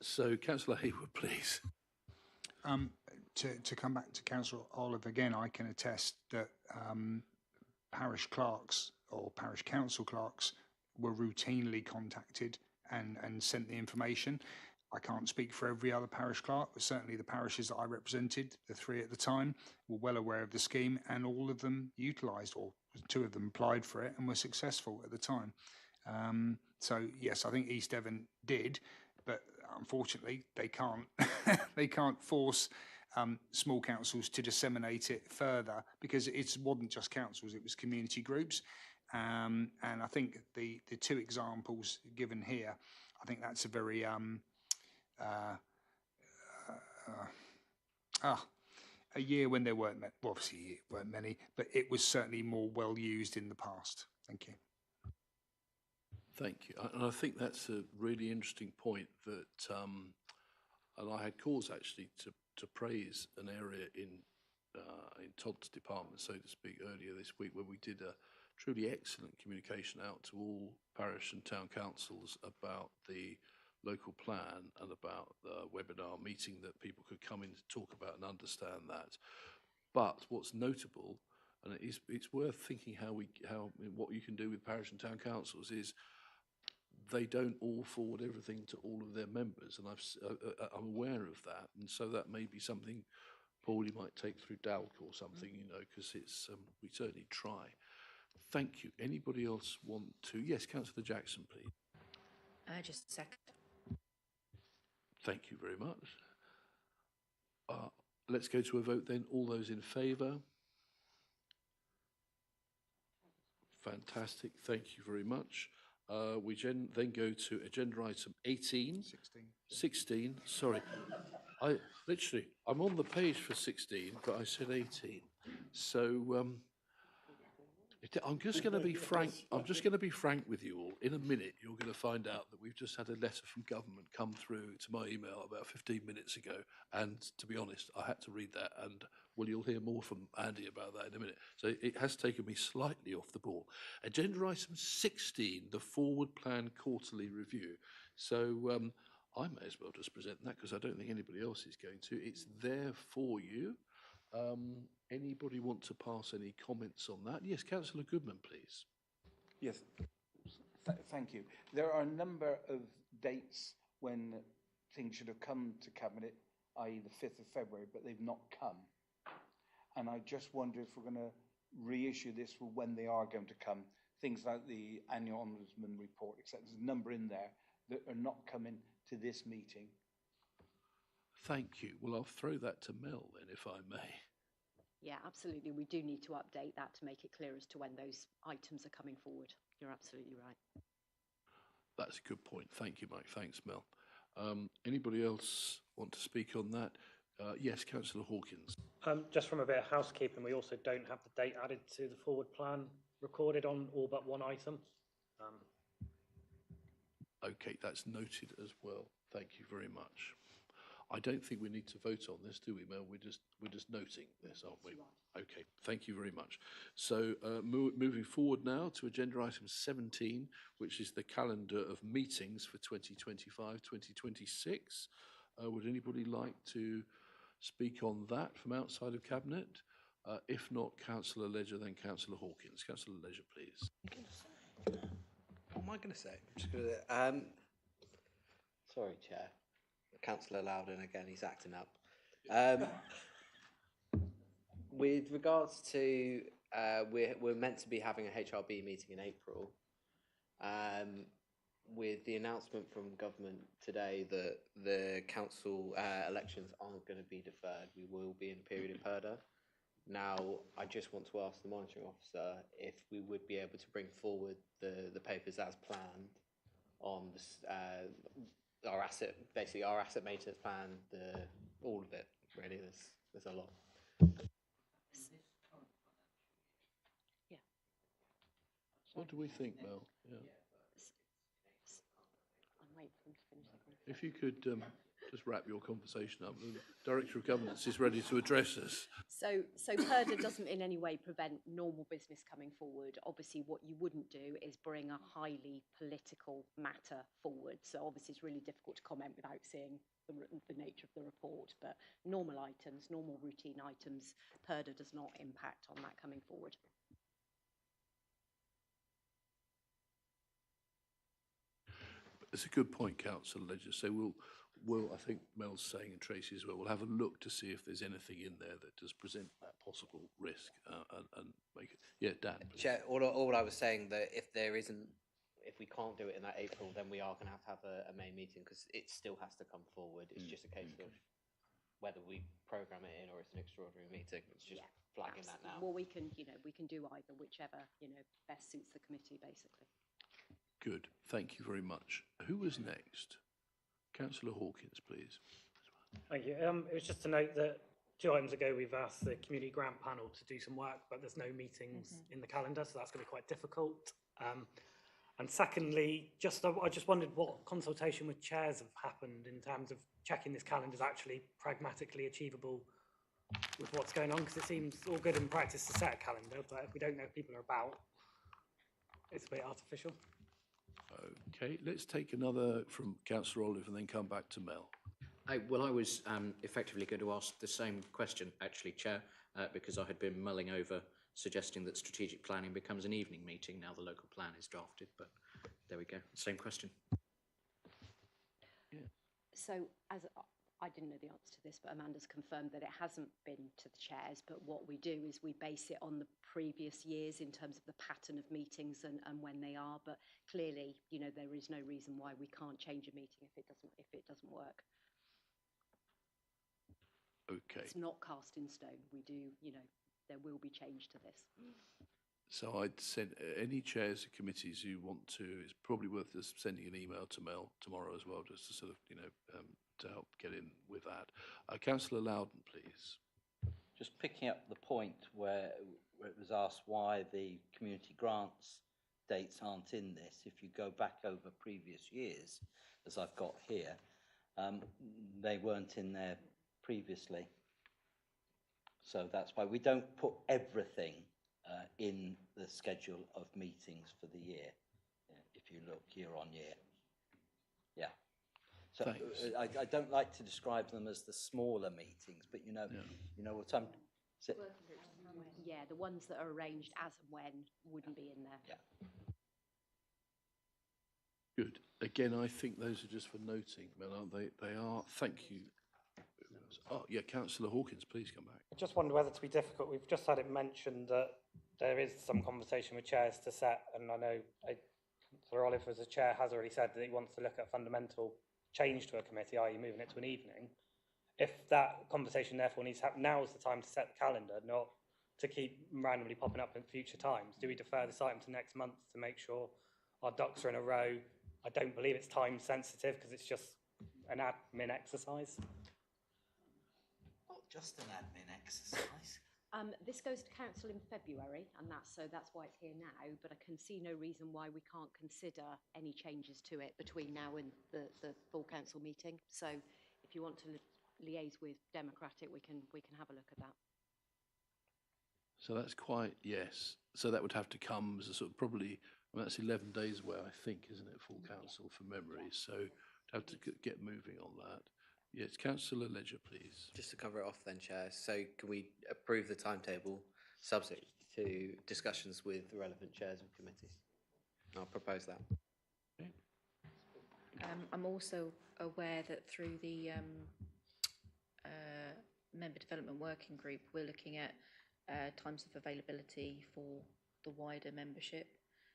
Speaker 1: So Councillor Hayward, please.
Speaker 3: To come back to Councillor Olive again, I can attest that parish clerks or parish council clerks were routinely contacted and sent the information. I can't speak for every other parish clerk, but certainly the parishes that I represented, the 3 at the time, were well aware of the scheme, and all of them utilised, or 2 of them applied for it and were successful at the time. So yes, I think East Devon did, but unfortunately they can't they can't force small councils to disseminate it further, because it wasn't just councils, it was community groups. And I think the 2 examples given here, I think that's a very a year when there weren't many, well, obviously it weren't many, but it was certainly more well used in the past. Thank you.
Speaker 1: Thank you. And I think that's a really interesting point that, and I had cause actually to praise an area in Todd's department, so to speak, earlier this week, where we did a truly excellent communication out to all parish and town councils about the local plan and about the webinar meeting that people could come in to talk about and understand that. But what's notable, and it's worth thinking what you can do with parish and town councils, is they don't all forward everything to all of their members, and I'm aware of that, and so that may be something, Paul, you might take through DALC or something, because it's we certainly try. Thank you. Anybody else want to? Yes, Councillor Jackson, please.
Speaker 19: Just a second.
Speaker 1: Thank you very much. Let's go to a vote then. All those in favour? Fantastic. Thank you very much. We then go to agenda item 18. 16, sorry. I'm on the page for 16, but I said 18. So I'm just going to be frank. I'm just going to be frank with you all. In a minute, you're going to find out that we've just had a letter from government come through to my email about 15 minutes ago. And to be honest, I had to read that. And well, you'll hear more from Andy about that in a minute. So it has taken me slightly off the ball. Agenda item 16, the forward plan quarterly review. So I may as well just present that because I don't think anybody else is going to. It's there for you. Anybody want to pass any comments on that? Yes, Councillor Goodman, please.
Speaker 7: Yes, thank you. There are a number of dates when things should have come to Cabinet, i.e. the 5th of February, but they've not come. And I just wonder if we're going to reissue this for when they are going to come. Things like the annual Ombudsman report, etc. There's a number in there that are not coming to this meeting.
Speaker 1: Thank you. Well, I'll throw that to Mel then, if I may.
Speaker 6: Yeah, absolutely. We do need to update that to make it clear as to when those items are coming forward. You're absolutely right.
Speaker 1: That's a good point. Thank you, Mike. Thanks, Mel. Anybody else want to speak on that? Yes, Councillor Hawkins.
Speaker 4: Just from a bit of housekeeping, we also don't have the date added to the forward plan recorded on all but one item.
Speaker 1: Okay, that's noted as well. Thank you very much. I don't think we need to vote on this, do we, Mel? We're just noting this, aren't we? Okay, thank you very much. So moving forward now to agenda item 17, which is the calendar of meetings for 2025-2026. Would anybody like to speak on that from outside of Cabinet? If not, Councillor Ledger, then Councillor Hawkins. Councillor Ledger, please.
Speaker 5: What am I going to say? I'm just going to. Sorry, Chair. Councillor Loudon again. He's acting up. With regards to, we're meant to be having a HRB meeting in April. With the announcement from government today that the council elections aren't going to be deferred, we will be in a period of purdah. Now, I just want to ask the monitoring officer if we would be able to bring forward the papers as planned on this, our asset maintenance plan, all of it. Really, there's a lot.
Speaker 6: Yeah.
Speaker 1: What do we think, Mel? Yeah.
Speaker 6: I'm waiting for him to finish the conversation.
Speaker 1: If you could just wrap your conversation up. The Director of Governance is ready to address us.
Speaker 6: So purdah doesn't in any way prevent normal business coming forward. Obviously, what you wouldn't do is bring a highly political matter forward. So obviously, it's really difficult to comment without seeing the nature of the report. But normal items, normal routine items, purdah does not impact on that coming forward.
Speaker 1: It's a good point, Councillor Ledger. So we'll, I think Mel's saying, and Tracy as well, we'll have a look to see if there's anything in there that does present that possible risk and make it. Yeah, Dan.
Speaker 5: Chair, all I was saying that if we can't do it in that April, then we are going to have a May meeting because it still has to come forward. It's just a case of whether we program it in or it's an extraordinary meeting. It's just flagging that now.
Speaker 6: Well, we can do either, whichever best suits the committee, basically.
Speaker 1: Good. Thank you very much. Who was next? Councillor Hawkins, please.
Speaker 4: Thank you. It was just to note that 2 items ago we've asked the community grant panel to do some work, but there's no meetings in the calendar, so that's going to be quite difficult. And secondly, I just wondered what consultation with chairs have happened in terms of checking this calendar is actually pragmatically achievable with what's going on, because it seems all good in practice to set a calendar, but if we don't know if people are about, it's a bit artificial.
Speaker 1: Okay, let's take another from Councillor Olive and then come back to Mel.
Speaker 21: I was effectively going to ask the same question, actually, Chair, because I had been mulling over suggesting that strategic planning becomes an evening meeting now the local plan is drafted, but there we go, same question.
Speaker 1: Yeah.
Speaker 6: So I didn't know the answer to this, but Amanda's confirmed that it hasn't been to the chairs, but what we do is we base it on the previous years in terms of the pattern of meetings and when they are, but clearly, there is no reason why we can't change a meeting if it doesn't work.
Speaker 1: Okay.
Speaker 6: It's not cast in stone. We do, there will be change to this.
Speaker 1: So I'd send any chairs of committees who want to, it's probably worth just sending an email to Mel tomorrow as well, just to sort of, to help get in with that. Councillor Loudon, please.
Speaker 9: Just picking up the point where it was asked why the community grants dates aren't in this. If you go back over previous years, as I've got here, they weren't in there previously. So that's why we don't put everything in the schedule of meetings for the year, if you look year on year. Yeah. So I don't like to describe them as the smaller meetings, but you know what I'm...
Speaker 6: Yeah, the ones that are arranged as and when wouldn't be in there.
Speaker 9: Yeah.
Speaker 1: Good. Again, I think those are just for noting, Mel, aren't they? They are. Thank you. Oh, yeah, Councillor Hawkins, please come back.
Speaker 4: I just wonder whether to be difficult. We've just had it mentioned that there is some conversation with chairs to set, and I know Sir Oliver, as a chair, has already said that he wants to look at fundamental change to a committee, i.e. moving it to an evening. If that conversation therefore needs to happen, now is the time to set the calendar, not to keep randomly popping up in future times. Do we defer this item to next month to make sure our ducks are in a row? I don't believe it's time sensitive because it's just an admin exercise.
Speaker 9: Not just an admin exercise.
Speaker 6: This goes to council in February, and that's why it's here now, but I can see no reason why we can't consider any changes to it between now and the full council meeting. So if you want to liaise with Democratic, we can have a look at that.
Speaker 1: So that's quite, yes. So that would have to come as a sort of probably, I mean, that's 11 days away, I think, isn't it, full council for memory. So to have to get moving on that. Yes, Councillor Ledger, please.
Speaker 5: Just to cover it off then, Chair, so can we approve the timetable subject to discussions with the relevant chairs of committees? I'll propose that.
Speaker 1: Okay.
Speaker 19: I'm also aware that through the Member Development Working Group, we're looking at times of availability for the wider membership.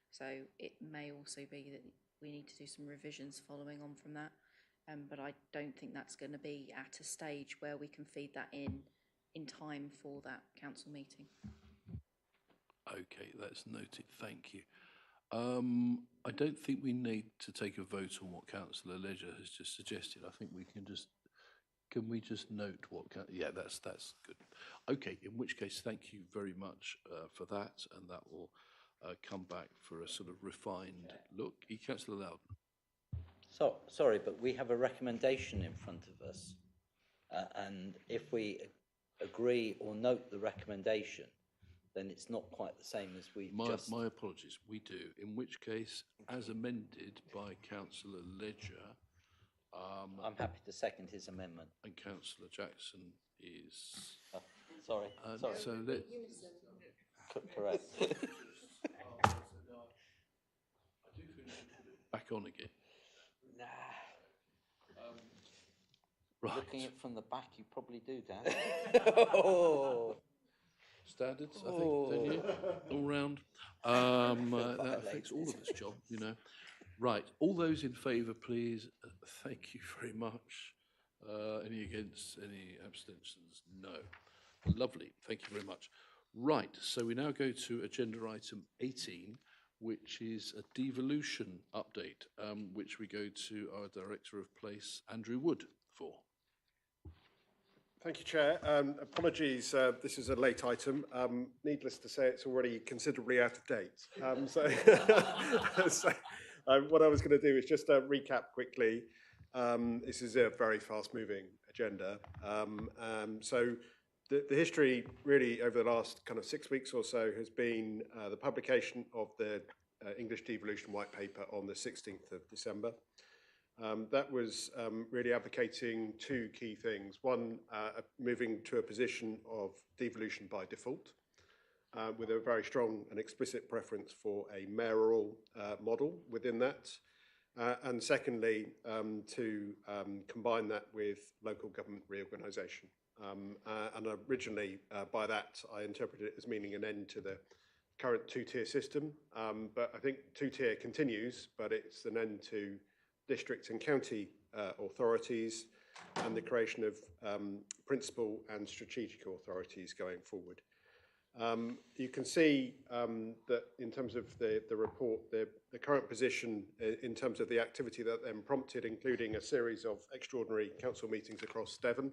Speaker 19: So it may also be that we need to do some revisions following on from that. But I don't think that's going to be at a stage where we can feed that in time for that council meeting.
Speaker 1: Okay, that's noted. Thank you. I don't think we need to take a vote on what Councillor Ledger has just suggested. I think we can just note what? Yeah, that's good. Okay, in which case, thank you very much for that, and that will come back for a sort of refined look. Councillor Loudon.
Speaker 9: So, sorry, but we have a recommendation in front of us, and if we agree or note the recommendation, then it's not quite the same as we just...
Speaker 1: My apologies, we do. In which case, as amended by Councillor Ledger...
Speaker 9: I'm happy to second his amendment.
Speaker 1: And Councillor Jackson is...
Speaker 9: sorry.
Speaker 1: So let...
Speaker 9: Correct.
Speaker 1: Back on again.
Speaker 9: Nah.
Speaker 1: Right.
Speaker 9: Looking at it from the back, you probably do, Dan.
Speaker 1: Standards, I think, don't you? All round. That affects all of us, John, you know. Right, all those in favour, please. Thank you very much. Any against, any abstentions? No. Lovely, thank you very much. Right, so we now go to agenda item 18, which is a devolution update, which we go to our Director of Place, Andrew Wood, for.
Speaker 11: Thank you, Chair. Apologies, this is a late item. Needless to say, it's already considerably out of date. So what I was going to do is just recap quickly. This is a very fast-moving agenda. So the history really over the last kind of 6 weeks or so has been the publication of the English Devolution White Paper on the 16th of December. That was really advocating two key things. One, moving to a position of devolution by default, with a very strong and explicit preference for a mayoral model within that. And secondly, to combine that with local government reorganisation. And originally, by that, I interpreted it as meaning an end to the current two-tier system. But I think two-tier continues, but it's an end to district and county authorities and the creation of principal and strategic authorities going forward. You can see that in terms of the report, the current position in terms of the activity that then prompted, including a series of extraordinary council meetings across Devon.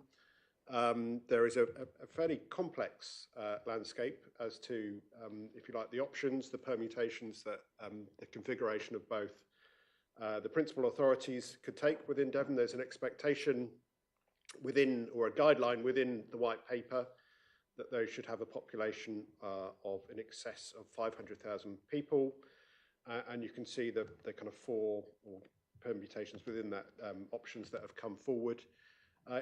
Speaker 11: There is a fairly complex landscape as to, if you like, the options, the permutations that the configuration of both the principal authorities could take within Devon. There's an expectation within, or a guideline within the white paper, that those should have a population of in excess of 500,000 people. And you can see the kind of four permutations within that, options that have come forward.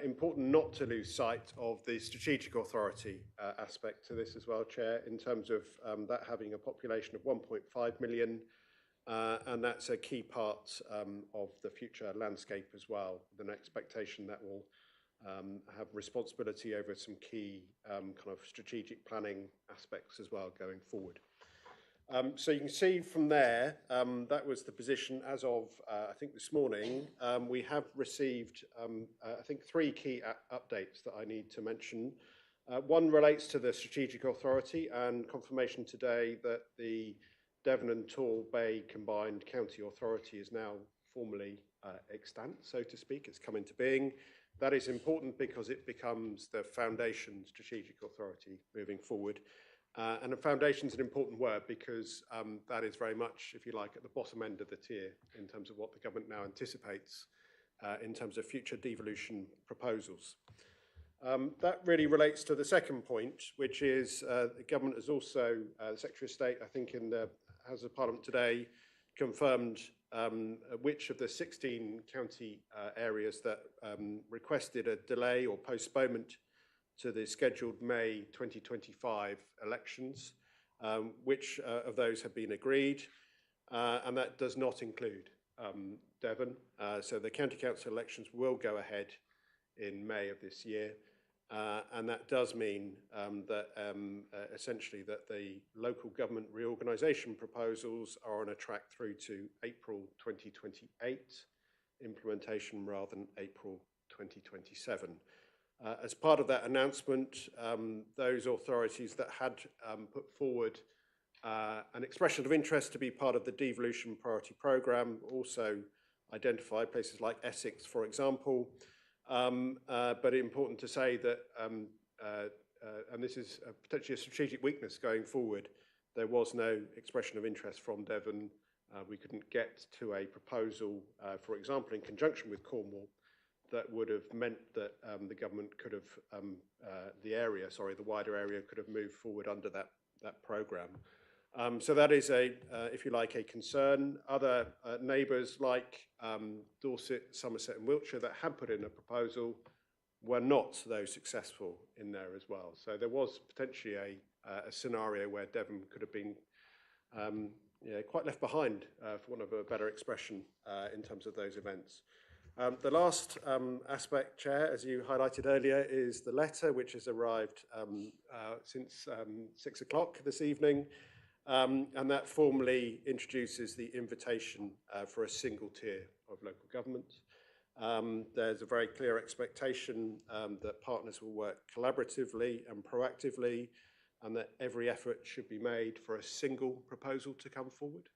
Speaker 11: Important not to lose sight of the strategic authority aspect to this as well, Chair, in terms of that having a population of 1.5 million, and that's a key part of the future landscape as well, with an expectation that will have responsibility over some key kind of strategic planning aspects as well going forward. So you can see from there, that was the position as of, I think this morning. We have received, I think, 3 key updates that I need to mention. One relates to the Strategic Authority and confirmation today that the Devon and Tall Bay Combined County Authority is now formally extant, so to speak. It's come into being. That is important because it becomes the foundation strategic authority moving forward. And a foundation is an important word because that is very much, if you like, at the bottom end of the tier in terms of what the government now anticipates in terms of future devolution proposals. That really relates to the second point, which is the government has also, the Secretary of State, I think in the House of Parliament today, confirmed which of the 16 county areas that requested a delay or postponement to the scheduled May 2025 elections, which of those have been agreed, and that does not include Devon. So the county council elections will go ahead in May of this year, and that does mean that essentially that the local government reorganisation proposals are on a track through to April 2028 implementation rather than April 2027. As part of that announcement, those authorities that had put forward an expression of interest to be part of the devolution priority programme also identified places like Essex, for example. But important to say that, and this is potentially a strategic weakness going forward, there was no expression of interest from Devon. We couldn't get to a proposal, for example, in conjunction with Cornwall, that would have meant that the government could have, the wider area could have moved forward under that programme. So that is if you like, a concern. Other neighbours like Dorset, Somerset and Wiltshire that had put in a proposal were not, though, successful in there as well. So there was potentially a scenario where Devon could have been quite left behind, for want of a better expression, in terms of those events. The last aspect, Chair, as you highlighted earlier, is the letter which has arrived since 6 o'clock this evening. And that formally introduces the invitation for a single tier of local government. There's a very clear expectation that partners will work collaboratively and proactively, and that every effort should be made for a single proposal to come forward.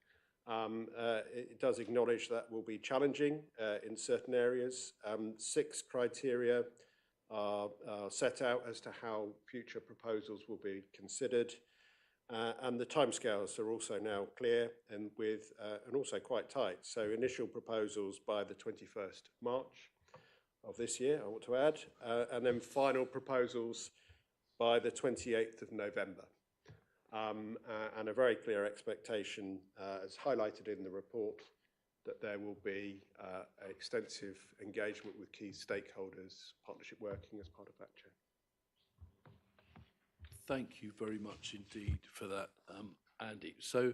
Speaker 11: It does acknowledge that will be challenging in certain areas. 6 criteria are set out as to how future proposals will be considered. And the timescales are also now clear and also quite tight. So initial proposals by the 21st March of this year, I want to add, and then final proposals by the 28th of November. And a very clear expectation, as highlighted in the report, that there will be extensive engagement with key stakeholders, partnership working as part of that, Chair.
Speaker 1: Thank you very much indeed for that, Andy. So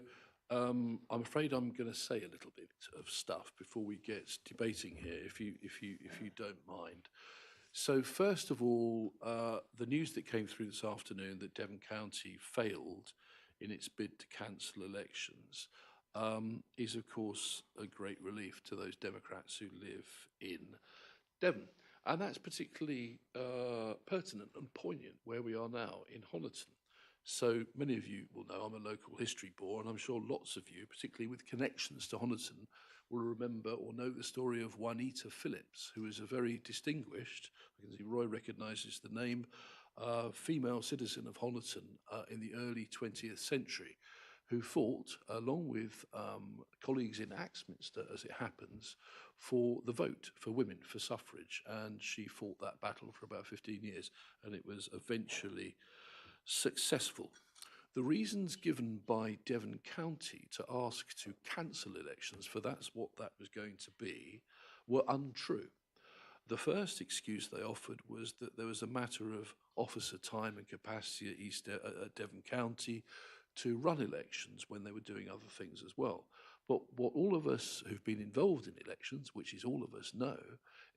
Speaker 1: I'm afraid I'm going to say a little bit of stuff before we get debating here, if you don't mind. So first of all, the news that came through this afternoon that Devon County failed in its bid to cancel elections is, of course, a great relief to those Democrats who live in Devon. And that's particularly pertinent and poignant where we are now in Honiton. So many of you will know I'm a local history bore, and I'm sure lots of you, particularly with connections to Honiton, will remember or know the story of Juanita Phillips, who is a very distinguished, I can see Roy recognises the name, female citizen of Honiton in the early 20th century, who fought, along with colleagues in Axminster, as it happens, for the vote for women, for suffrage. And she fought that battle for about 15 years, and it was eventually successful. The reasons given by Devon County to ask to cancel elections, for that's what that was going to be, were untrue. The first excuse they offered was that there was a matter of officer time and capacity at Devon County to run elections when they were doing other things as well. But what all of us who've been involved in elections, which is all of us, know,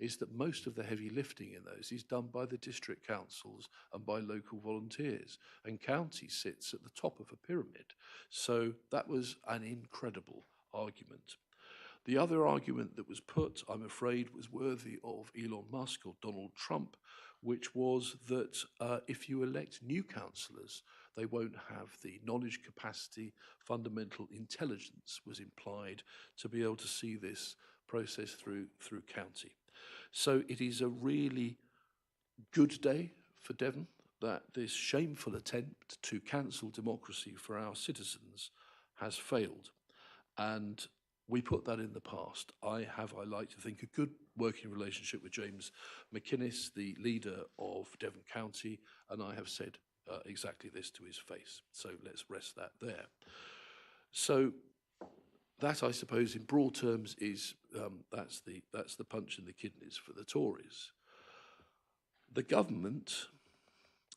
Speaker 1: is that most of the heavy lifting in those is done by the district councils and by local volunteers. And county sits at the top of a pyramid. So that was an incredible argument. The other argument that was put, I'm afraid, was worthy of Elon Musk or Donald Trump, which was that if you elect new councillors, they won't have the knowledge capacity, fundamental intelligence was implied to be able to see this process through county. So it is a really good day for Devon that this shameful attempt to cancel democracy for our citizens has failed. And we put that in the past. I like to think, a good working relationship with James McInnes, the leader of Devon County, and I have said exactly this to his face. So let's rest that there. So that, I suppose, in broad terms, is that's the punch in the kidneys for the Tories. The government,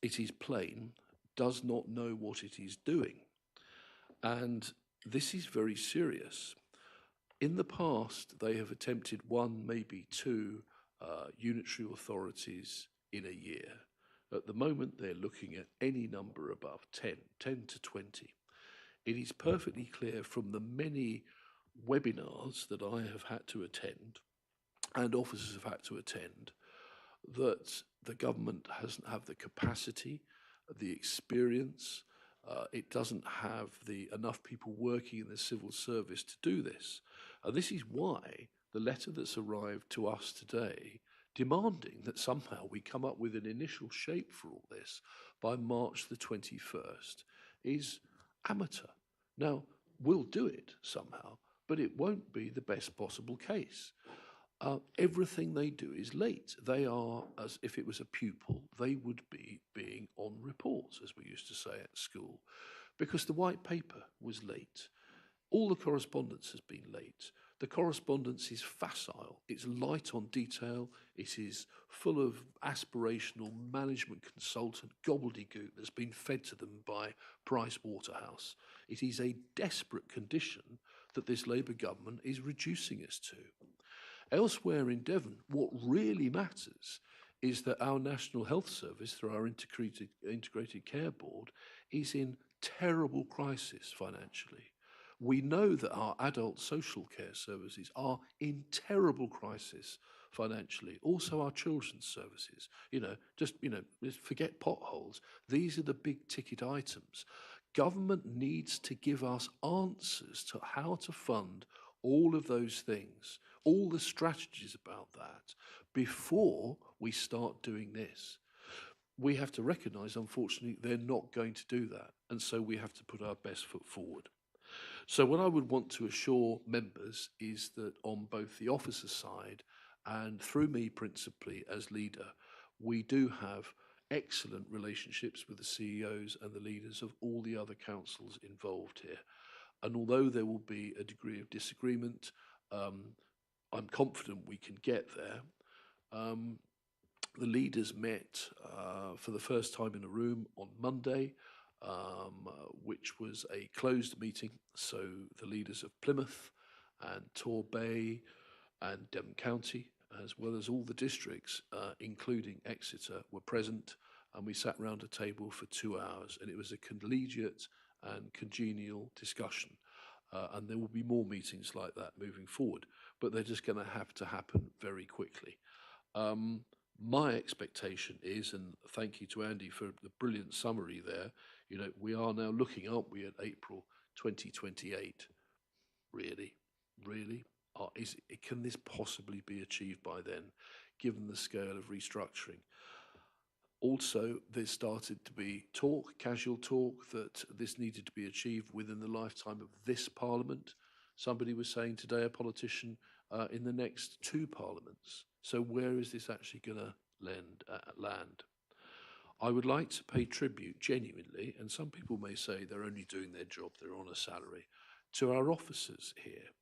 Speaker 1: it is plain, does not know what it is doing, and this is very serious. In the past, they have attempted one, maybe two unitary authorities in a year. At the moment, they're looking at any number above 10 to 20. It is perfectly clear from the many webinars that I have had to attend and officers have had to attend that the government doesn't have the capacity, the experience, it doesn't have enough people working in the civil service to do this. And this is why the letter that's arrived to us today demanding that somehow we come up with an initial shape for all this by March the 21st is amateur. Now, we'll do it somehow, but it won't be the best possible case. Everything they do is late. They are, as if it was a pupil, they would be being on report, as we used to say at school, because the white paper was late. All the correspondence has been late. The correspondence is facile. It's light on detail. It is full of aspirational management consultant gobbledygook that's been fed to them by Price Waterhouse. It is a desperate condition that this Labour government is reducing us to. Elsewhere in Devon, what really matters is that our National Health Service, through our Integrated Care Board, is in terrible crisis financially. We know that our adult social care services are in terrible crisis financially. Also our children's services, just forget potholes. These are the big ticket items. Government needs to give us answers to how to fund all of those things, all the strategies about that, before we start doing this. We have to recognise, unfortunately, they're not going to do that. And so we have to put our best foot forward. So what I would want to assure members is that on both the officer side and through me principally as leader, we do have excellent relationships with the CEOs and the leaders of all the other councils involved here. And although there will be a degree of disagreement, I'm confident we can get there. The leaders met for the first time in a room on Monday, which was a closed meeting. So the leaders of Plymouth and Torbay and Devon County, as well as all the districts, including Exeter, were present, and we sat round a table for 2 hours, and it was a collegiate and congenial discussion. And there will be more meetings like that moving forward, but they're just going to have to happen very quickly. My expectation is, and thank you to Andy for the brilliant summary there, we are now looking, aren't we, at April 2028. Really? Can this possibly be achieved by then, given the scale of restructuring? Also, there started to be casual talk, that this needed to be achieved within the lifetime of this Parliament. Somebody was saying today, a politician, in the next 2 parliaments. So where is this actually going to land? I would like to pay tribute genuinely, and some people may say they're only doing their job, they're on a salary, to our officers here,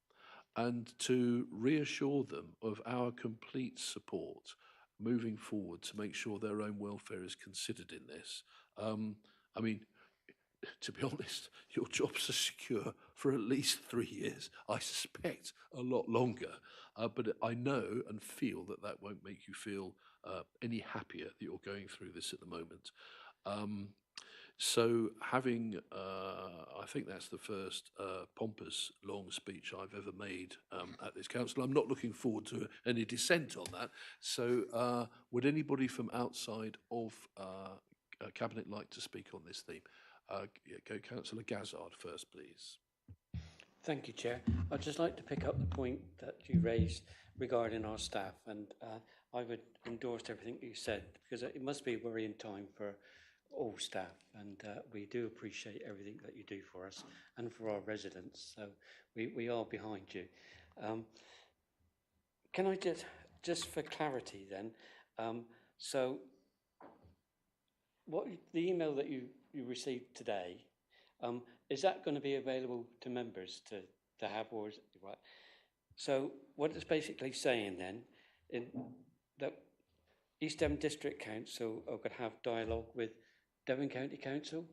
Speaker 1: and to reassure them of our complete support moving forward to make sure their own welfare is considered in this. To be honest, your jobs are secure for at least 3 years. I suspect a lot longer. But I know and feel that that won't make you feel any happier that you're going through this at the moment. So having, I think that's the first pompous long speech I've ever made at this council. I'm not looking forward to any dissent on that. So would anybody from outside of Cabinet like to speak on this theme? Go Councillor Gazzard first, please.
Speaker 15: Thank you, Chair. I'd just like to pick up the point that you raised regarding our staff, and I would endorse everything you said, because it must be a worrying time for all staff, and we do appreciate everything that you do for us and for our residents, so we are behind you. Can I just for clarity then, so what the email that you received today, is that going to be available to members to have, or is it right? So what it's basically saying then, that East Devon District Council are going to have dialogue with Devon County Council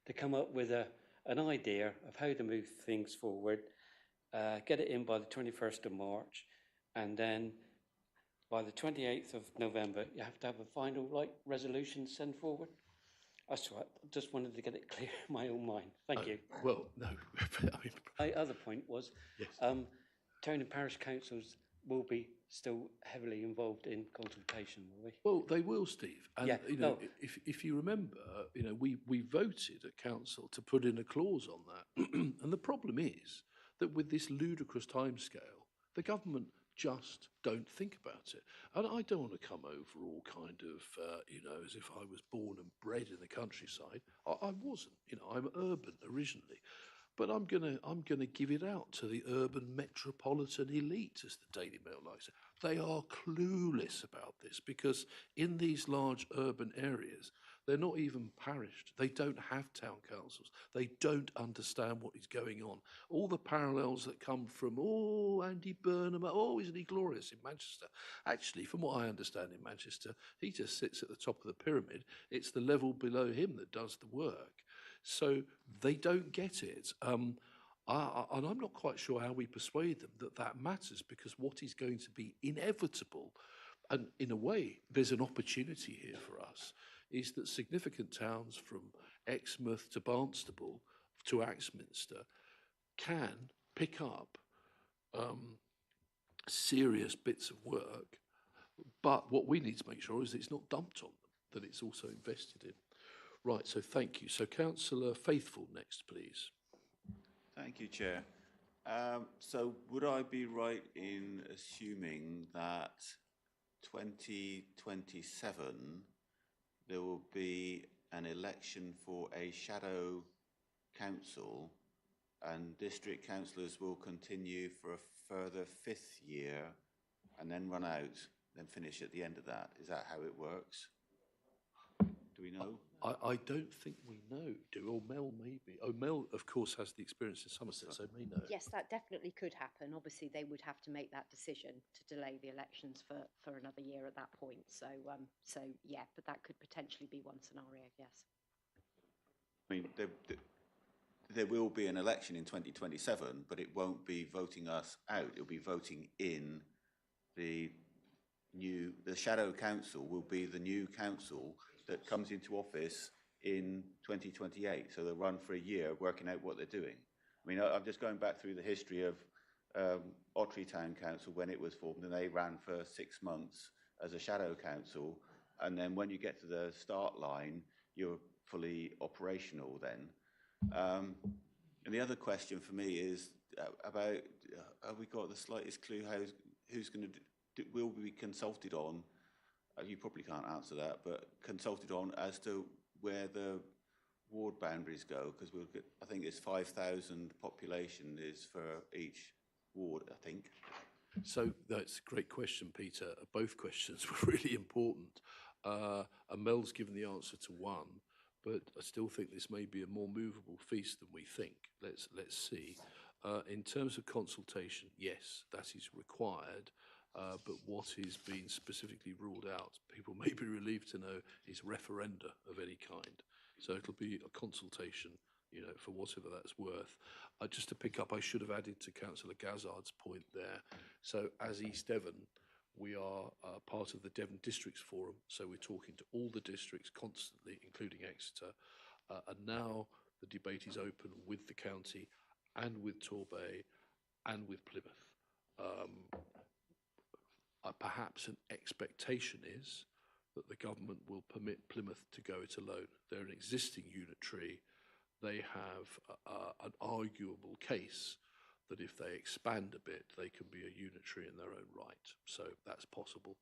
Speaker 15: to come up with an idea of how to move things forward, get it in by the 21st of March, and then by the 28th of November, you have to have a final resolution sent forward. That's right. I just wanted to get it clear in my own mind. Thank you.
Speaker 1: Well, no.
Speaker 15: My other point was,
Speaker 1: yes.
Speaker 15: Town and parish councils will be still heavily involved in consultation, will they?
Speaker 1: Well, they will, Steve. And,
Speaker 15: Yeah,
Speaker 1: you know,
Speaker 15: no.
Speaker 1: if you remember, you know, we voted at council to put in a clause on that. And the problem is that with this ludicrous timescale, the government just don't think about it. And I don't want to come over all kind of, you know, as if I was born and bred in the countryside. I wasn't. You know, I'm urban originally. But I'm gonna give it out to the urban metropolitan elite, as the Daily Mail likes it. They are clueless about this, because in these large urban areas, they're not even parished. They don't have town councils. They don't understand what is going on. All the parallels that come from, Andy Burnham, isn't he glorious in Manchester? Actually, from what I understand in Manchester, he just sits at the top of the pyramid. It's the level below him that does the work. So they don't get it. And I'm not quite sure how we persuade them that that matters, because what is going to be inevitable, and in a way, there's an opportunity here for us, is that significant towns from Exmouth to Barnstaple to Axminster can pick up serious bits of work. But what we need to make sure is that it's not dumped on them, that it's also invested in. Right, so thank you. So Councillor Faithful next, please.
Speaker 16: Thank you, Chair. So would I be right in assuming that 2027 there will be an election for a shadow council, and district councillors will continue for a further 5th year and then run out, then finish at the end of that? Is that how it works? Do we know?
Speaker 1: I don't think we know. Mel maybe. Mel, of course, has the experience in Somerset, so may know.
Speaker 6: Yes, that definitely could happen. Obviously, they would have to make that decision to delay the elections for another year at that point. So yeah, but that could potentially be one scenario, yes.
Speaker 16: I mean, there will be an election in 2027, but it won't be voting us out. It'll be voting in the shadow council will be the new council that comes into office in 2028. So they'll run for a year working out what they're doing. I mean, I'm just going back through the history of Ottery Town Council when it was formed, and they ran for 6 months as a shadow council. And then when you get to the start line, you're fully operational then. And the other question for me is about, have we got the slightest clue who's going to, will be consulted on? You probably can't answer that, but consulted on as to where the ward boundaries go, because we'll get, I think it's 5,000 population is for each ward, I think.
Speaker 1: So that's a great question, Peter. Both questions were really important. And Mel's given the answer to one, but I still think this may be a more movable feast than we think. Let's see. In terms of consultation, yes, that is required. But what is being specifically ruled out, people may be relieved to know, is referenda of any kind. So it'll be a consultation you know, for whatever that's worth. Just to pick up, I should have added to Councillor Gazzard's point there. So as East Devon, we are part of the Devon Districts Forum, so we're talking to all the districts constantly, including Exeter, and now the debate is open with the county and with Torbay and with Plymouth. Perhaps an expectation is that the government will permit Plymouth to go it alone. They're an existing unitary. They have an arguable case that if they expand a bit, they can be a unitary in their own right. So that's possible.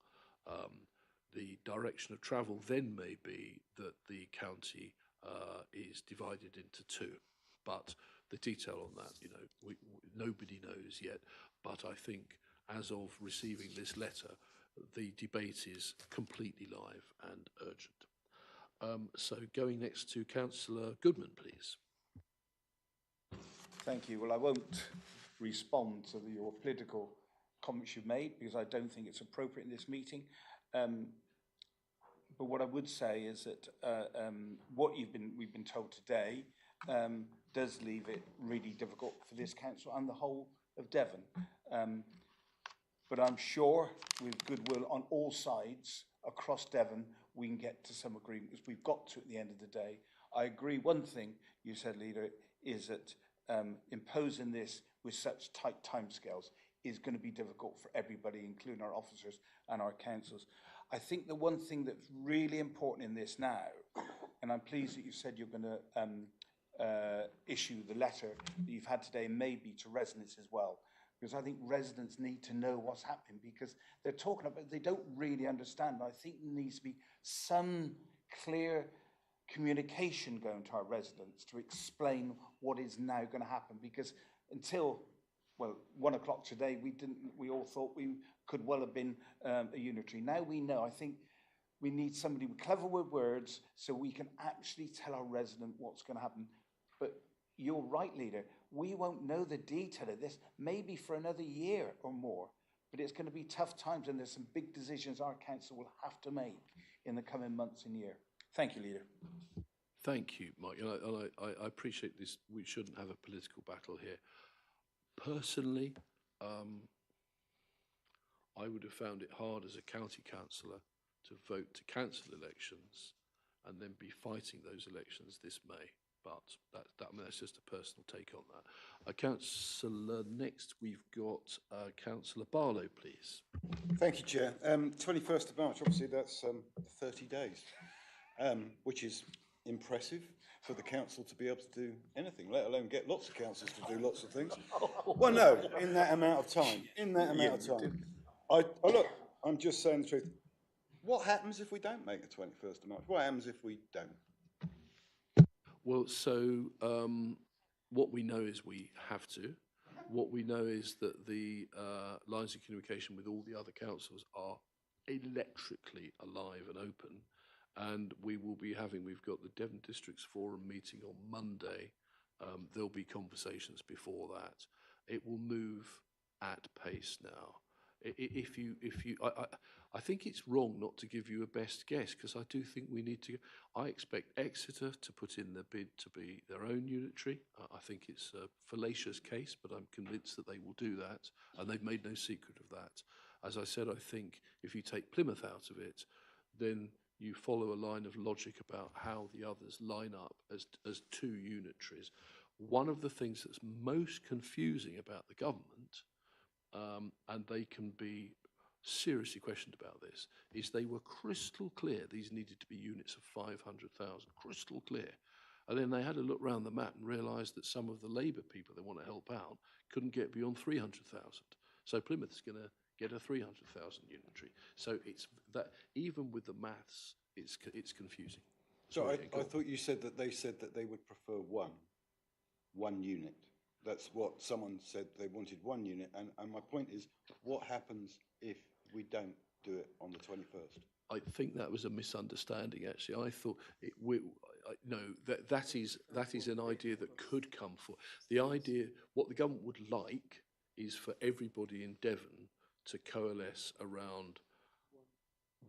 Speaker 1: The direction of travel then may be that the county is divided into two. But the detail on that, you know, nobody knows yet. But I think as of receiving this letter, the debate is completely live and urgent. So going next to Councillor Goodman, please.
Speaker 7: Thank you. Well, I won't respond to your political comments you've made because I don't think it's appropriate in this meeting. But what I would say is that what we've been told today does leave it really difficult for this council and the whole of Devon. But I'm sure with goodwill on all sides across Devon, we can get to some agreement, because we've got to at the end of the day. I agree. One thing you said, Leader, is that imposing this with such tight timescales is going to be difficult for everybody, including our officers and our councils. I think the one thing that's really important in this now, and I'm pleased that you said you're going to issue the letter that you've had today, maybe to residents as well, because I think residents need to know what's happening, because they're talking about, they don't really understand. I think there needs to be some clear communication going to our residents to explain what is now going to happen, because until, well, 1 o'clock today, we all thought we could well have been a unitary. Now we know. I think we need somebody clever with words so we can actually tell our resident what's going to happen. But you're right, Leader. We won't know the detail of this maybe for another year or more, but it's going to be tough times, and there's some big decisions our council will have to make in the coming months and year. Thank you, Leader.
Speaker 1: Thank you, Mike. And I appreciate this. We shouldn't have a political battle here. Personally, I would have found it hard as a county councillor to vote to cancel elections and then be fighting those elections this May. But I mean, that's just a personal take on that. Councillor, next we've got Councillor Barlow, please.
Speaker 18: Thank you, Chair. 21st of March, obviously that's 30 days, which is impressive for the council to be able to do anything, let alone get lots of councillors to do lots of things. Well, no, in that amount of time, look, I'm just saying the truth. What happens if we don't make the 21st of March? What happens if we don't?
Speaker 1: Well, so what we know is we have to. What we know is that the lines of communication with all the other councils are electrically alive and open. And we will be we've got the Devon Districts Forum meeting on Monday. There'll be conversations before that. It will move at pace now. I think it's wrong not to give you a best guess, because I do think we need to. I expect Exeter to put in the bid to be their own unitary. I think it's a fallacious case, but I'm convinced that they will do that, and they've made no secret of that. As I said, I think if you take Plymouth out of it, then you follow a line of logic about how the others line up as two unitaries. One of the things that's most confusing about the government, and they can be seriously questioned about this, is they were crystal clear these needed to be units of 500,000, crystal clear. And then they had a look around the map and realised that some of the Labour people they want to help out couldn't get beyond 300,000. So Plymouth's going to get a 300,000 unitary. So it's that, even with the maths, it's confusing.
Speaker 18: So I thought you said that they said that they would prefer one unit. That's what someone said, they wanted one unit. And my point is, what happens if we don't do it on the 21st?
Speaker 1: I think that was a misunderstanding, actually. I thought that is an idea that could come forward. The idea, what the government would like, is for everybody in Devon to coalesce around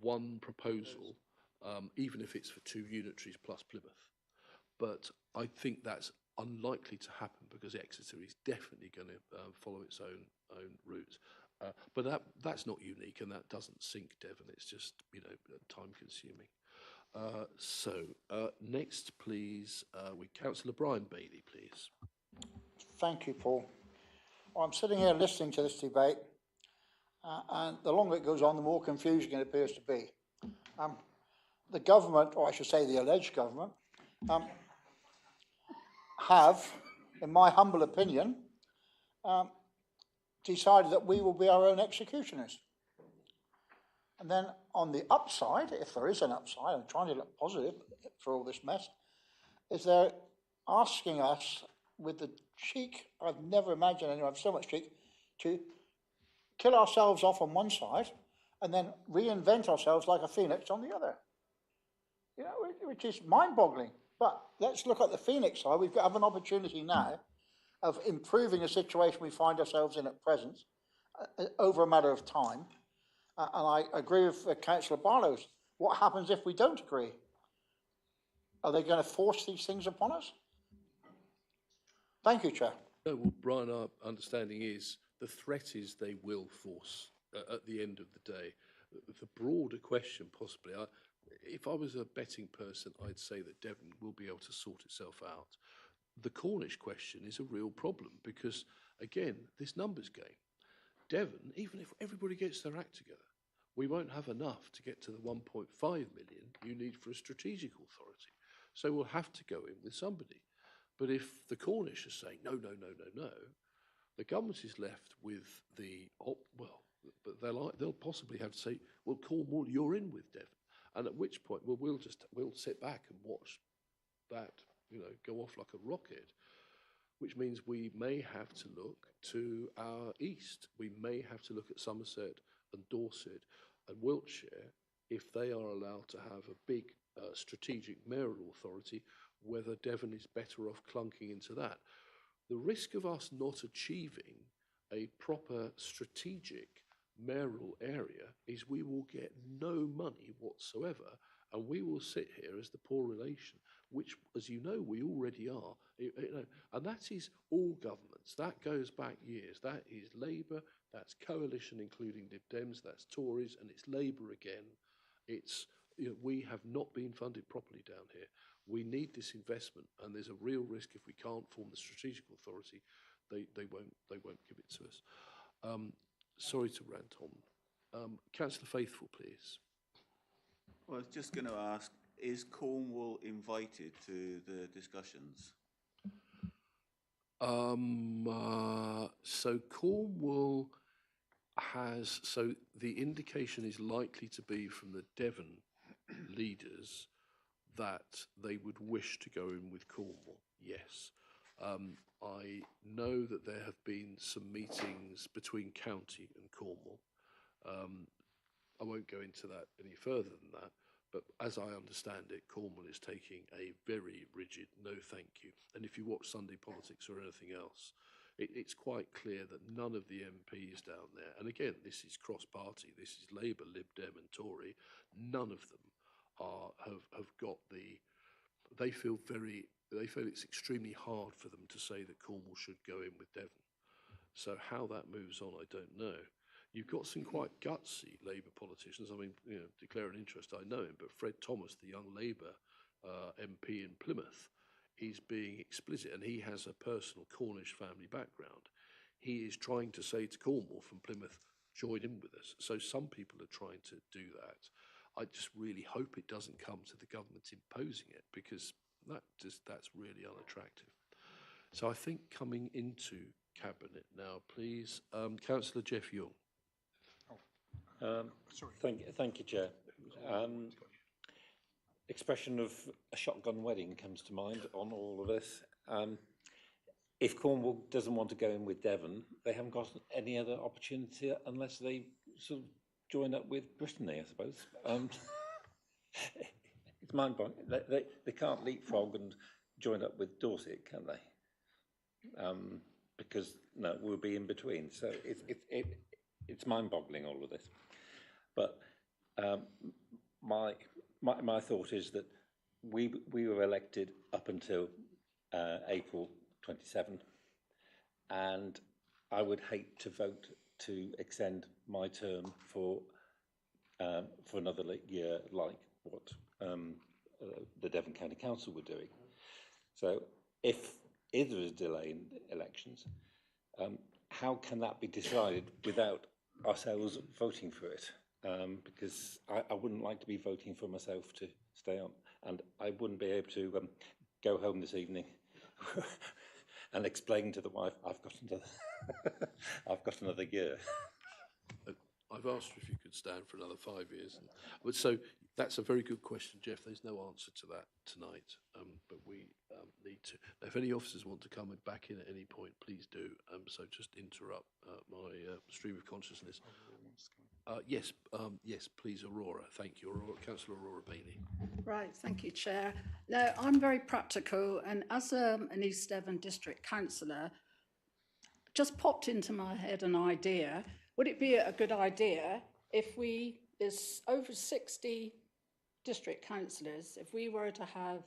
Speaker 1: one proposal, even if it's for two unitaries plus Plymouth. But I think that's unlikely to happen because Exeter is definitely going to follow its own route. But that's not unique, and that doesn't sink Devon. It's just, you know, time consuming. Next, please, with Councillor Brian Bailey, please.
Speaker 14: Thank you, Paul. I'm sitting here listening to this debate, and the longer it goes on, the more confusing it appears to be. The government, or I should say the alleged government, have, in my humble opinion, decided that we will be our own executioners. And then on the upside, if there is an upside, I'm trying to look positive for all this mess, is they're asking us with the cheek, I've never imagined anyone have so much cheek, to kill ourselves off on one side and then reinvent ourselves like a phoenix on the other. You know, which is mind-boggling. But let's look at the phoenix side. We have an opportunity now of improving a situation we find ourselves in at present over a matter of time. And I agree with Councillor Barlow. What happens if we don't agree? Are they going to force these things upon us? Thank you, Chair.
Speaker 1: No, well, Brian, our understanding is the threat is they will force at the end of the day. The broader question, possibly, if I was a betting person, I'd say that Devon will be able to sort itself out. The Cornish question is a real problem because, again, this numbers game. Devon, even if everybody gets their act together, we won't have enough to get to the 1.5 million you need for a strategic authority. So we'll have to go in with somebody. But if the Cornish are saying, no, the government is left with but they'll possibly have to say, well, Cornwall, you're in with Devon. And at which point, we'll sit back and watch that, you know, go off like a rocket, which means we may have to look to our east. We may have to look at Somerset and Dorset and Wiltshire if they are allowed to have a big strategic mayoral authority, whether Devon is better off clunking into that. The risk of us not achieving a proper strategic mayoral area is we will get no money whatsoever, and we will sit here as the poor relation, which, as you know, we already are. And that is all governments. That goes back years. That is Labour, that's coalition, including Lib Dems, that's Tories, and it's Labour again. It's, you know, we have not been funded properly down here. We need this investment, and there's a real risk if we can't form the strategic authority, they won't give it to us. Sorry to rant on. Councillor Faithful, please.
Speaker 16: Well, I was just going to ask, is Cornwall invited to the discussions?
Speaker 1: So Cornwall has, so the indication is likely to be from the Devon leaders that they would wish to go in with Cornwall, yes. I know that there have been some meetings between County and Cornwall. I won't go into that any further than that, but as I understand it, Cornwall is taking a very rigid no thank you. And if you watch Sunday Politics or anything else, it's quite clear that none of the MPs down there, and again, this is cross-party, this is Labour, Lib Dem and Tory, none of them have got they feel it's extremely hard for them to say that Cornwall should go in with Devon. So how that moves on, I don't know. You've got some quite gutsy Labour politicians. I mean, you know, declare an interest, I know him, but Fred Thomas, the young Labour MP in Plymouth, is being explicit, and he has a personal Cornish family background. He is trying to say to Cornwall from Plymouth, join in with us. So some people are trying to do that. I just really hope it doesn't come to the government imposing it, because that's really unattractive. So I think coming into Cabinet now, please, Councillor Jeff Young.
Speaker 20: Thank you, Chair. Expression of a shotgun wedding comes to mind on all of this. If Cornwall doesn't want to go in with Devon, they haven't got any other opportunity unless they sort of join up with Brittany, I suppose. It's mind-boggling. They can't leapfrog and join up with Dorset, can they? Because no, we'll be in between. So it's mind-boggling, all of this. But my thought is that we were elected up until April 27, and I would hate to vote to extend my term for another year, like what the Devon County Council were doing. So if there is a delay in elections, how can that be decided without ourselves voting for it? Because I wouldn't like to be voting for myself to stay on, and I wouldn't be able to go home this evening and explain to the wife, I've got another year.
Speaker 1: I've asked her if you could stand for another 5 years. But so that's a very good question, Jeff. There's no answer to that tonight, but we need to. Now, if any officers want to come back in at any point, please do. So just interrupt my stream of consciousness. Yes, please, Aurora. Thank you, Aurora, Councillor Aurora Bailey.
Speaker 2: Right, thank you, Chair. Now, I'm very practical, and as an East Devon District Councillor, just popped into my head an idea. Would it be a good idea if there's over 60 district councillors, if we were to have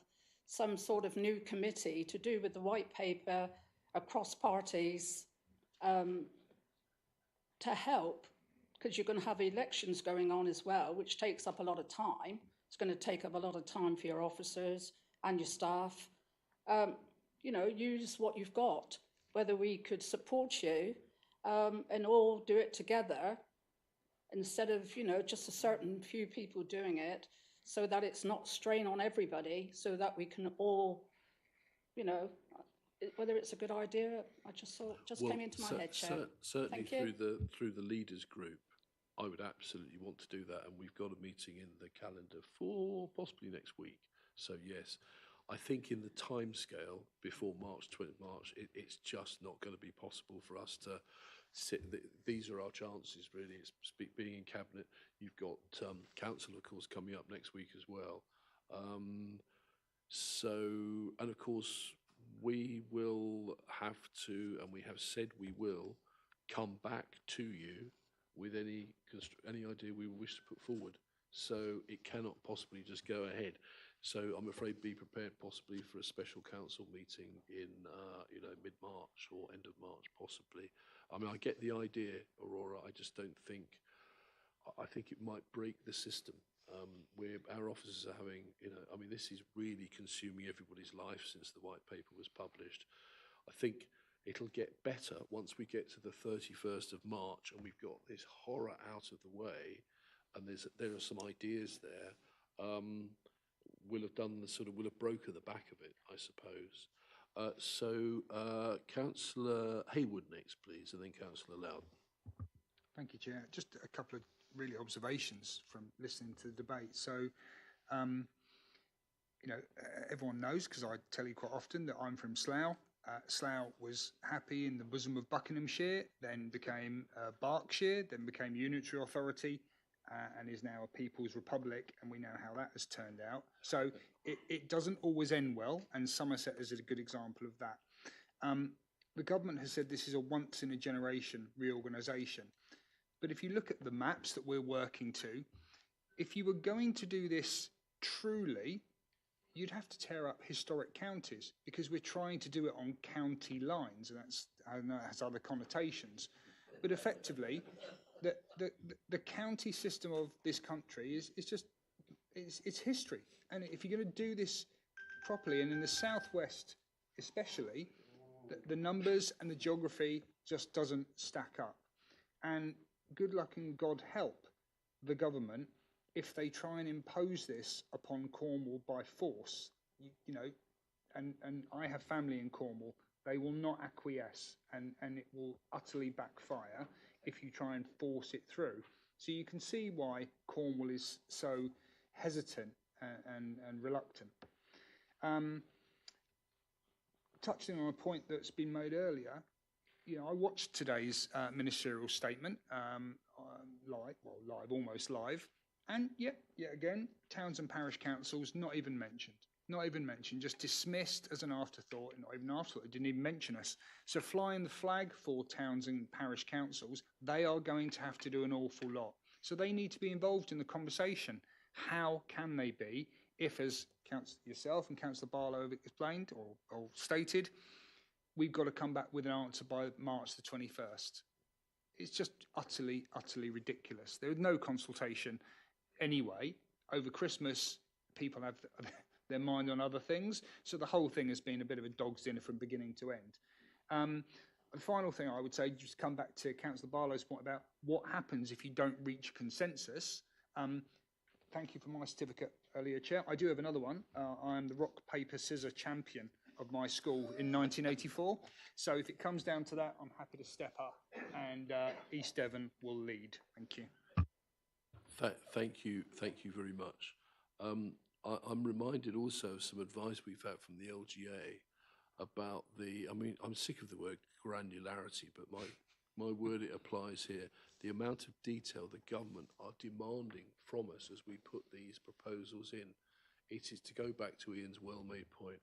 Speaker 2: some sort of new committee to do with the white paper across parties to help, because you're going to have elections going on as well, which takes up a lot of time. It's going to take up a lot of time for your officers and your staff. Use what you've got, whether we could support you and all do it together instead of, just a certain few people doing it, so that it's not strain on everybody, so that we can all, whether it's a good idea, I just came into my head, Chair.
Speaker 1: Certainly
Speaker 2: Thank you.
Speaker 1: through the leaders group, I would absolutely want to do that, and we've got a meeting in the calendar for possibly next week. So yes, I think in the timescale before March, it's just not going to be possible for us to sit. These are our chances, really. It's being in cabinet. You've got council, of course, coming up next week as well. And of course, we will have to, and we have said we will, come back to you with any idea we wish to put forward. So it cannot possibly just go ahead. So I'm afraid be prepared possibly for a special council meeting in mid-March or end of March possibly. I mean, I get the idea, Aurora. I just don't think. I think it might break the system. Where our officers are having, this is really consuming everybody's life since the white paper was published. I think it'll get better once we get to the 31st of March and we've got this horror out of the way, and there are some ideas there. We'll have broken the back of it, I suppose. Councillor Haywood next, please, and then Councillor Loudon.
Speaker 3: Thank you, Chair. Just a couple of really observations from listening to the debate. So, everyone knows, because I tell you quite often, that I'm from Slough. Slough was happy in the bosom of Buckinghamshire, then became Berkshire, then became unitary authority, and is now a People's Republic, and we know how that has turned out. So it doesn't always end well, and Somerset is a good example of that. The government has said this is a once-in-a-generation reorganisation. But if you look at the maps that we're working to, if you were going to do this truly, you'd have to tear up historic counties, because we're trying to do it on county lines, and I know it has other connotations. But effectively, the county system of this country is history. And if you're going to do this properly, and in the southwest especially, the numbers and the geography just doesn't stack up. And good luck and God help the government if they try and impose this upon Cornwall by force. And I have family in Cornwall. They will not acquiesce, and it will utterly backfire if you try and force it through. So you can see why Cornwall is so hesitant and reluctant. Touching on a point that's been made earlier, I watched today's ministerial statement almost live, and yet again, towns and parish councils not even mentioned, just dismissed as an afterthought, not even an afterthought. It didn't even mention us. So flying the flag for towns and parish councils, they are going to have to do an awful lot. So they need to be involved in the conversation. How can they be if, as yourself and Councillor Barlow have explained or stated, we've got to come back with an answer by March the 21st. It's just utterly, utterly ridiculous. There was no consultation anyway. Over Christmas, people have their mind on other things. So the whole thing has been a bit of a dog's dinner from beginning to end. The final thing I would say, just come back to Councillor Barlow's point about what happens if you don't reach consensus. Thank you for my certificate earlier, Chair. I do have another one. I am the rock, paper, scissor champion of my school in 1984. So if it comes down to that, I'm happy to step up and East Devon will lead. Thank you.
Speaker 1: Thank you very much. I'm reminded also of some advice we've had from the LGA about I'm sick of the word granularity, but my word it applies here. The amount of detail the government are demanding from us as we put these proposals in. It is, to go back to Ian's well-made point,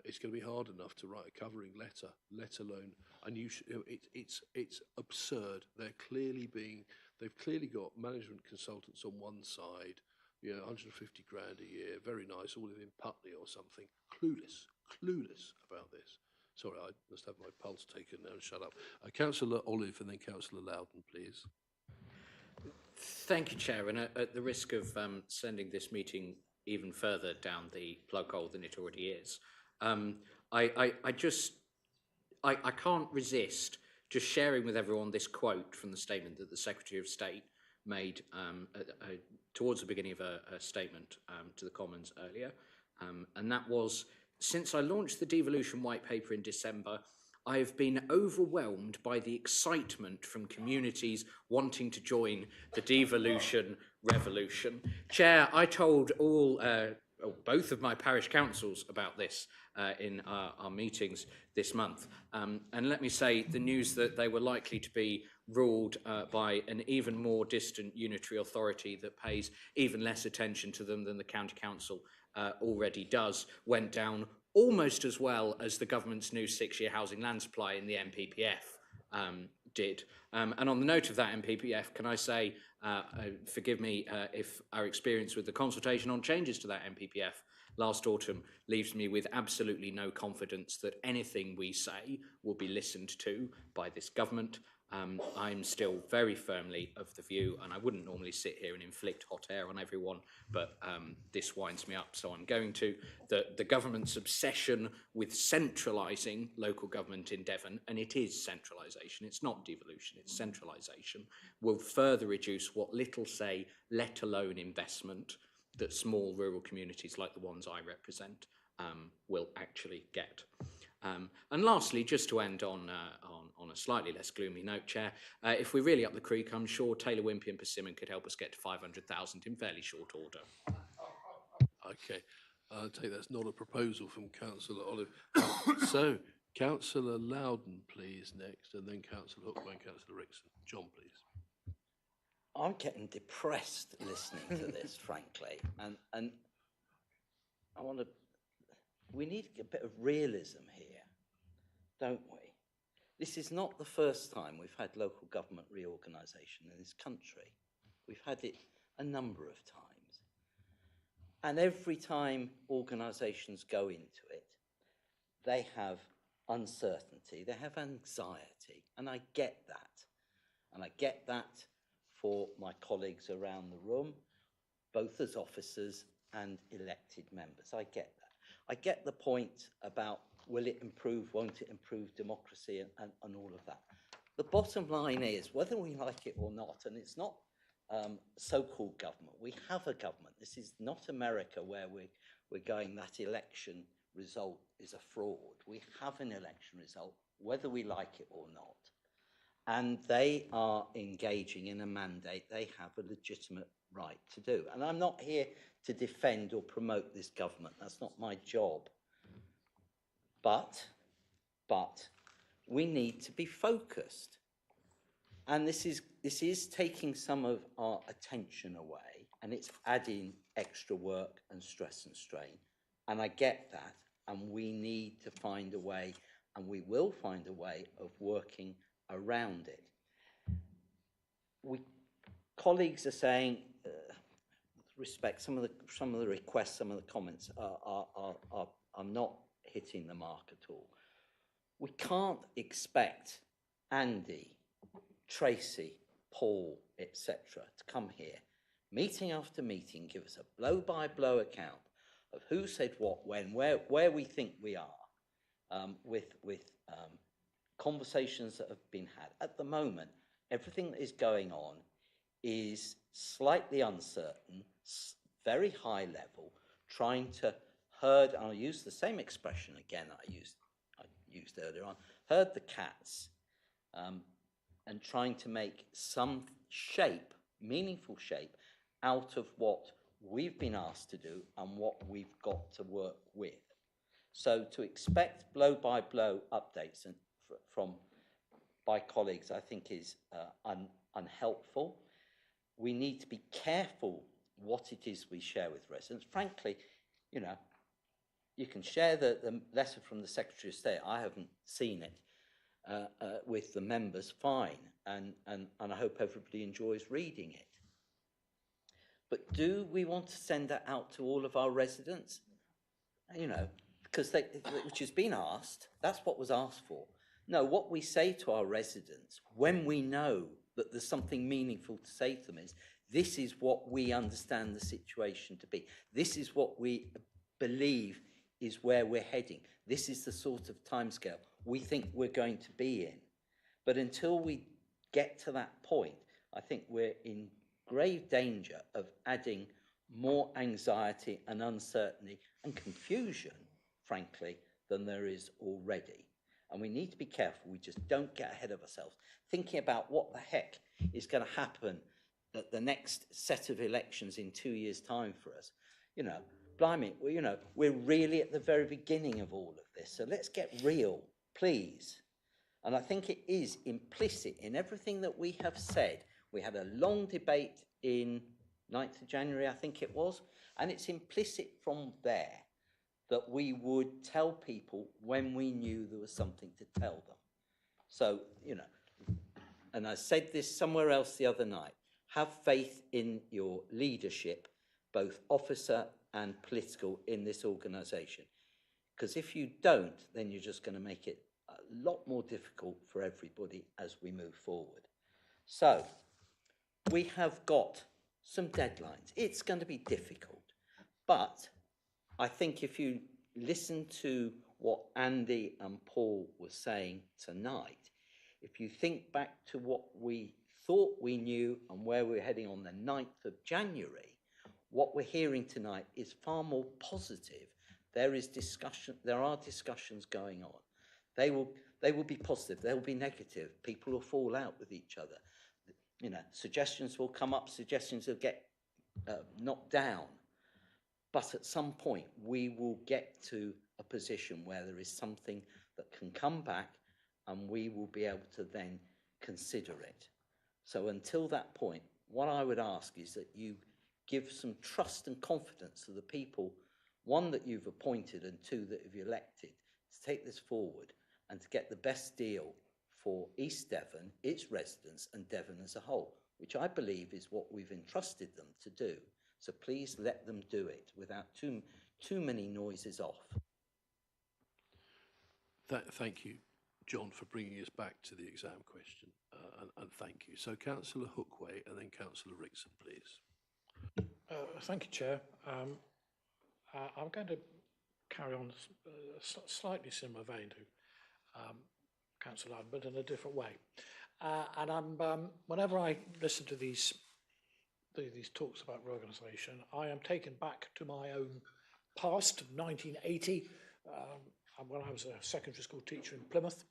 Speaker 1: it's going to be hard enough to write a covering letter, let alone, and it's absurd. They've clearly got management consultants on one side, 150 grand a year, very nice, all live in Putney or something, clueless about this. Sorry, I must have my pulse taken now and shut up. Councillor Olive and then Councillor Loudon, please.
Speaker 21: Thank you, Chair. And at the risk of sending this meeting even further down the plug hole than it already is, I can't resist just sharing with everyone this quote from the statement that the Secretary of State made towards the beginning of a statement to the Commons earlier. And that was, "Since I launched the devolution white paper in December, I have been overwhelmed by the excitement from communities wanting to join the devolution revolution." Chair, I told both of my parish councils about this in our meetings this month. And let me say, the news that they were likely to be ruled by an even more distant unitary authority that pays even less attention to them than the county council already does went down almost as well as the government's new 6-year housing land supply in the NPPF did. And on the note of that NPPF, can I say, forgive me if our experience with the consultation on changes to that NPPF last autumn leaves me with absolutely no confidence that anything we say will be listened to by this government. I'm still very firmly of the view, and I wouldn't normally sit here and inflict hot air on everyone, but this winds me up, so I'm going to, that the government's obsession with centralising local government in Devon, and it is centralisation, it's not devolution, it's centralisation, will further reduce what little say, let alone investment, that small rural communities like the ones I represent will actually get. And lastly, just to end on a slightly less gloomy note, Chair, if we're really up the creek, I'm sure Taylor Wimpey and Persimmon could help us get to 500,000 in fairly short order.
Speaker 1: Okay, I'll take that's not a proposal from Councillor Olive. So, Councillor Loudon, please, next, and then Councillor Hookway and Councillor Rickson. John, please.
Speaker 9: I'm getting depressed listening to this, frankly, and we need a bit of realism here, don't we? This is not the first time we've had local government reorganisation in this country. We've had it a number of times. And every time organisations go into it, they have uncertainty, they have anxiety, and I get that. And I get that for my colleagues around the room, both as officers and elected members. I get that. I get the point about will it improve, won't it improve democracy and all of that. The bottom line is, whether we like it or not, and it's not so-called government, we have a government. This is not America where we're going that election result is a fraud. We have an election result, whether we like it or not. And they are engaging in a mandate they have a legitimate right to do. And I'm not here to defend or promote this government. That's not my job. But we need to be focused. And this is taking some of our attention away, and it's adding extra work and stress and strain. And I get that, and we need to find a way, and we will find a way of working around it. Colleagues are saying, respect, some of the requests, some of the comments are not hitting the mark at all. We can't expect Andy, Tracy, Paul, etc., to come here, meeting after meeting, give us a blow-by-blow account of who said what, when, where we think we are, with conversations that have been had. At the moment, everything that is going on is slightly uncertain, very high level, trying to herd, and I'll use the same expression again that I used earlier on, herd the cats, and trying to make some shape, meaningful shape, out of what we've been asked to do and what we've got to work with. So to expect blow-by-blow updates by colleagues, I think is unhelpful. We need to be careful what it is we share with residents. Frankly, you know, you can share the letter from the Secretary of State. I haven't seen it with the members, fine, and I hope everybody enjoys reading it. But do we want to send that out to all of our residents? You know, because which has been asked, that's what was asked for. No, what we say to our residents when we know that there's something meaningful to say to them is, this is what we understand the situation to be. This is what we believe is where we're heading. This is the sort of timescale we think we're going to be in. But until we get to that point, I think we're in grave danger of adding more anxiety and uncertainty and confusion, frankly, than there is already. And we need to be careful we just don't get ahead of ourselves, thinking about what the heck is going to happen at the next set of elections in 2 years' time for us. You know, blimey, you know, we're really at the very beginning of all of this. So let's get real, please. And I think it is implicit in everything that we have said. We had a long debate in 9th of January, I think it was, and it's implicit from there that we would tell people when we knew there was something to tell them. So, you know, and I said this somewhere else the other night, have faith in your leadership, both officer and political, in this organisation. Because if you don't, then you're just going to make it a lot more difficult for everybody as we move forward. So, we have got some deadlines. It's going to be difficult. But I think if you listen to what Andy and Paul were saying tonight, if you think back to what we thought we knew and where we're heading on the 9th of January, what we're hearing tonight is far more positive. There is discussion, there are discussions going on. They will be positive, they will be negative. People will fall out with each other. You know, suggestions will come up, suggestions will get knocked down. But at some point, we will get to a position where there is something that can come back and we will be able to then consider it. So until that point, what I would ask is that you give some trust and confidence to the people, one, that you've appointed, and two, that you've elected, to take this forward and to get the best deal for East Devon, its residents, and Devon as a whole, which I believe is what we've entrusted them to do. So please let them do it without too many noises off.
Speaker 1: Thank you, John, for bringing us back to the exam question, and thank you. So Councillor Hookway and then Councillor Rickson, please.
Speaker 10: Thank you, Chair. I'm going to carry on slightly similar vein to Councillor Allen, but in a different way. And whenever I listen to these talks about reorganisation, I am taken back to my own past, 1980, when I was a secondary school teacher in Plymouth.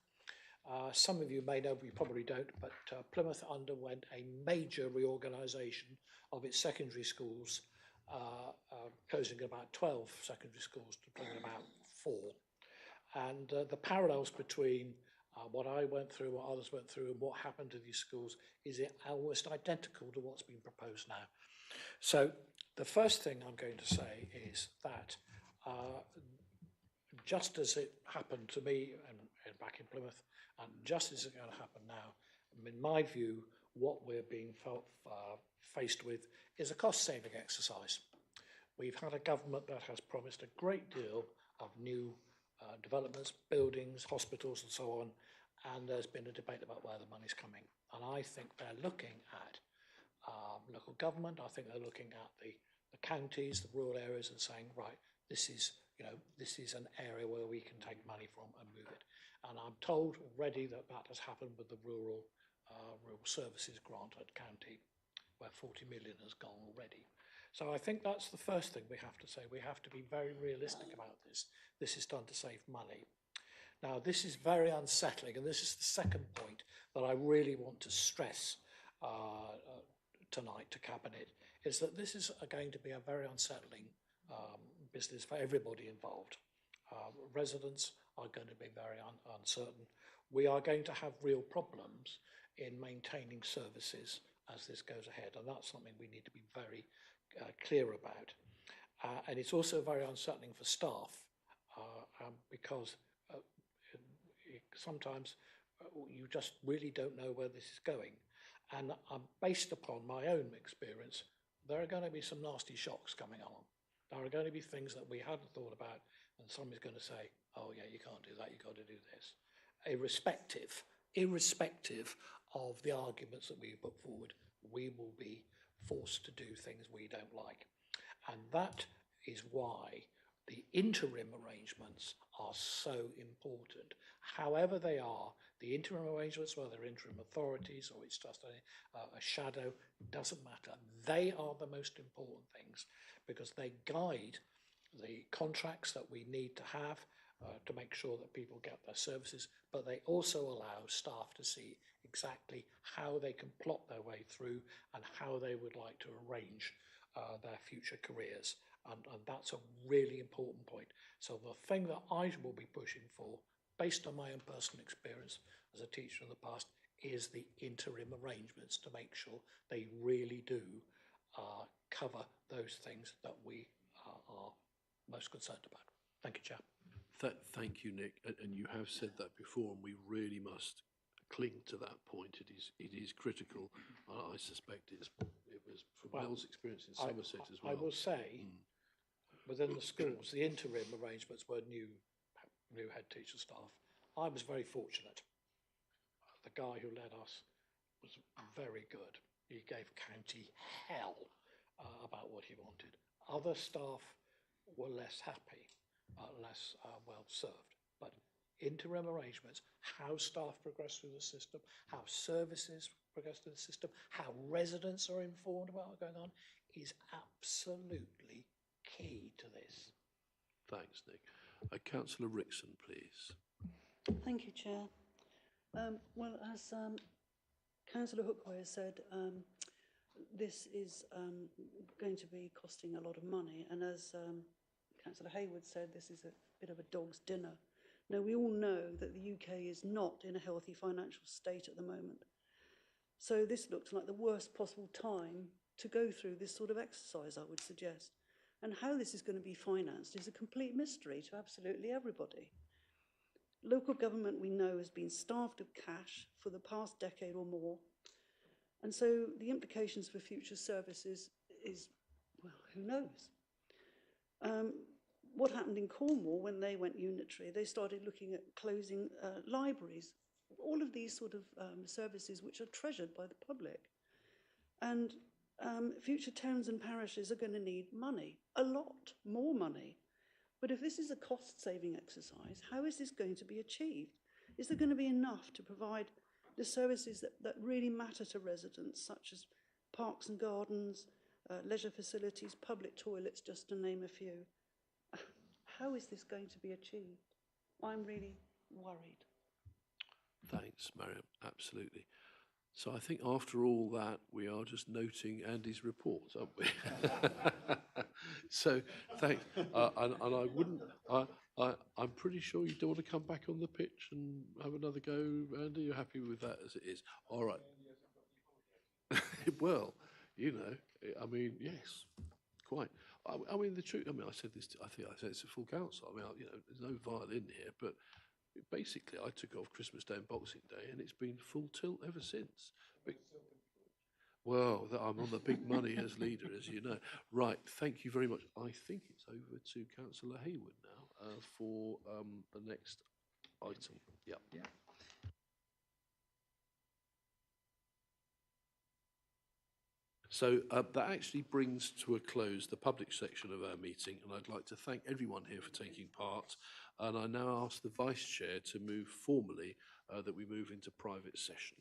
Speaker 10: Some of you may know, but you probably don't, but Plymouth underwent a major reorganisation of its secondary schools, closing about 12 secondary schools to bring about 4. And the parallels between what I went through, what others went through, and what happened to these schools is almost identical to what's been proposed now. So the first thing I'm going to say is that just as it happened to me and back in Plymouth, and just as it's going to happen now, in my view, what we're being faced with is a cost-saving exercise. We've had a government that has promised a great deal of new developments, buildings, hospitals and so on, and there's been a debate about where the money's coming. And I think they're looking at local government, I think they're looking at the counties, the rural areas and saying, right, this is an area where we can take money from and move it. And I'm told already that that has happened with the rural services grant at county, where 40 million has gone already. So I think that's the first thing we have to say. We have to be very realistic about this. This is done to save money. Now, this is very unsettling, and this is the second point that I really want to stress tonight to Cabinet, is that this is going to be a very unsettling business for everybody involved. Residents are going to be very uncertain. We are going to have real problems in maintaining services as this goes ahead, and that's something we need to be very clear about. And it's also very unsettling for staff because sometimes you just really don't know where this is going. And based upon my own experience, there are going to be some nasty shocks coming along. There are going to be things that we hadn't thought about, and somebody's going to say, oh yeah, you can't do that, you've got to do this. Irrespective of the arguments that we put forward, we will be forced to do things we don't like. And that is why the interim arrangements are so important. However they are, the interim arrangements, whether they're interim authorities or it's just a shadow, doesn't matter. They are the most important things because they guide the contracts that we need to have to make sure that people get their services, but they also allow staff to see exactly how they can plot their way through and how they would like to arrange their future careers. And that's a really important point. So the thing that I will be pushing for, based on my own personal experience as a teacher in the past, is the interim arrangements to make sure they really do cover those things that we are most concerned about. Thank you, Chair.
Speaker 1: Thank you, Nick. And you have said that before, and we really must cling to that point. It is critical. I suspect it was from Mel's experience in Somerset as well.
Speaker 10: I will say, within the schools, the interim arrangements were new head teacher staff. I was very fortunate. The guy who led us was very good. He gave county hell about what he wanted. Other staff were less happy, less well served. But interim arrangements, how staff progress through the system, how services progress through the system, how residents are informed about what's going on, is absolutely key to this.
Speaker 1: Thanks, Nick. Councillor Rickson, please.
Speaker 8: Thank you, Chair. Well, as Councillor Hookway has said, this is going to be costing a lot of money, and as Councillor Hayward said, this is a bit of a dog's dinner. Now, we all know that the UK is not in a healthy financial state at the moment. So this looks like the worst possible time to go through this sort of exercise, I would suggest. And how this is going to be financed is a complete mystery to absolutely everybody. Local government, we know, has been starved of cash for the past decade or more. And so the implications for future services is, well, who knows? What happened in Cornwall when they went unitary? They started looking at closing libraries, all of these sort of services which are treasured by the public. And future towns and parishes are going to need money, a lot more money. But if this is a cost-saving exercise, how is this going to be achieved? Is there going to be enough to provide the services that really matter to residents, such as parks and gardens, leisure facilities, public toilets, just to name a few? How is this going to be achieved? I'm really worried.
Speaker 1: Thanks, Mariam. Absolutely. So I think after all that, we are just noting Andy's report, aren't we? So thanks. And I wouldn't, I'm pretty sure you don't want to come back on the pitch and have another go, Andy. You're happy with that as it is? All right. Well, you know, I mean, yes, quite. I mean, the truth, I mean, I said this, I think I said it's a full council. I mean, you know, there's no violin here, but basically I took off Christmas Day and Boxing Day and it's been full tilt ever since. Well, I'm on the big money as leader, as you know. Right, thank you very much. I think it's over to Councillor Hayward now for the next item. Yeah. So that actually brings to a close the public section of our meeting, and I'd like to thank everyone here for taking part. And I now ask the Vice Chair to move formally that we move into private session.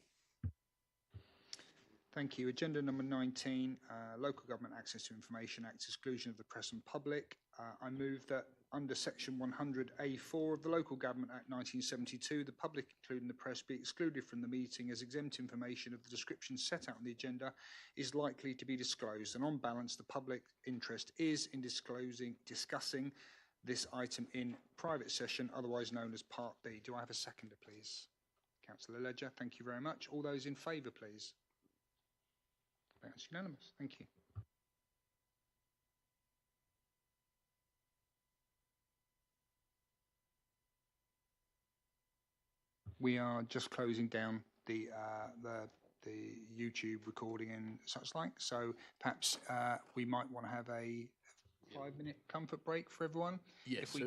Speaker 3: Thank you. Agenda number 19, Local Government Access to Information Act, exclusion of the press and public. I move that under section 100A4 of the Local Government Act 1972, the public, including the press, be excluded from the meeting as exempt information of the description set out on the agenda is likely to be disclosed. And on balance, the public interest is in discussing this item in private session, otherwise known as Part B. Do I have a seconder, please? Councillor Ledger, thank you very much. All those in favour, please. That's unanimous. Thank you. We are just closing down the YouTube recording and such like. So perhaps we might want to have a 5-minute comfort break for everyone.
Speaker 1: Yes.
Speaker 3: If we
Speaker 1: So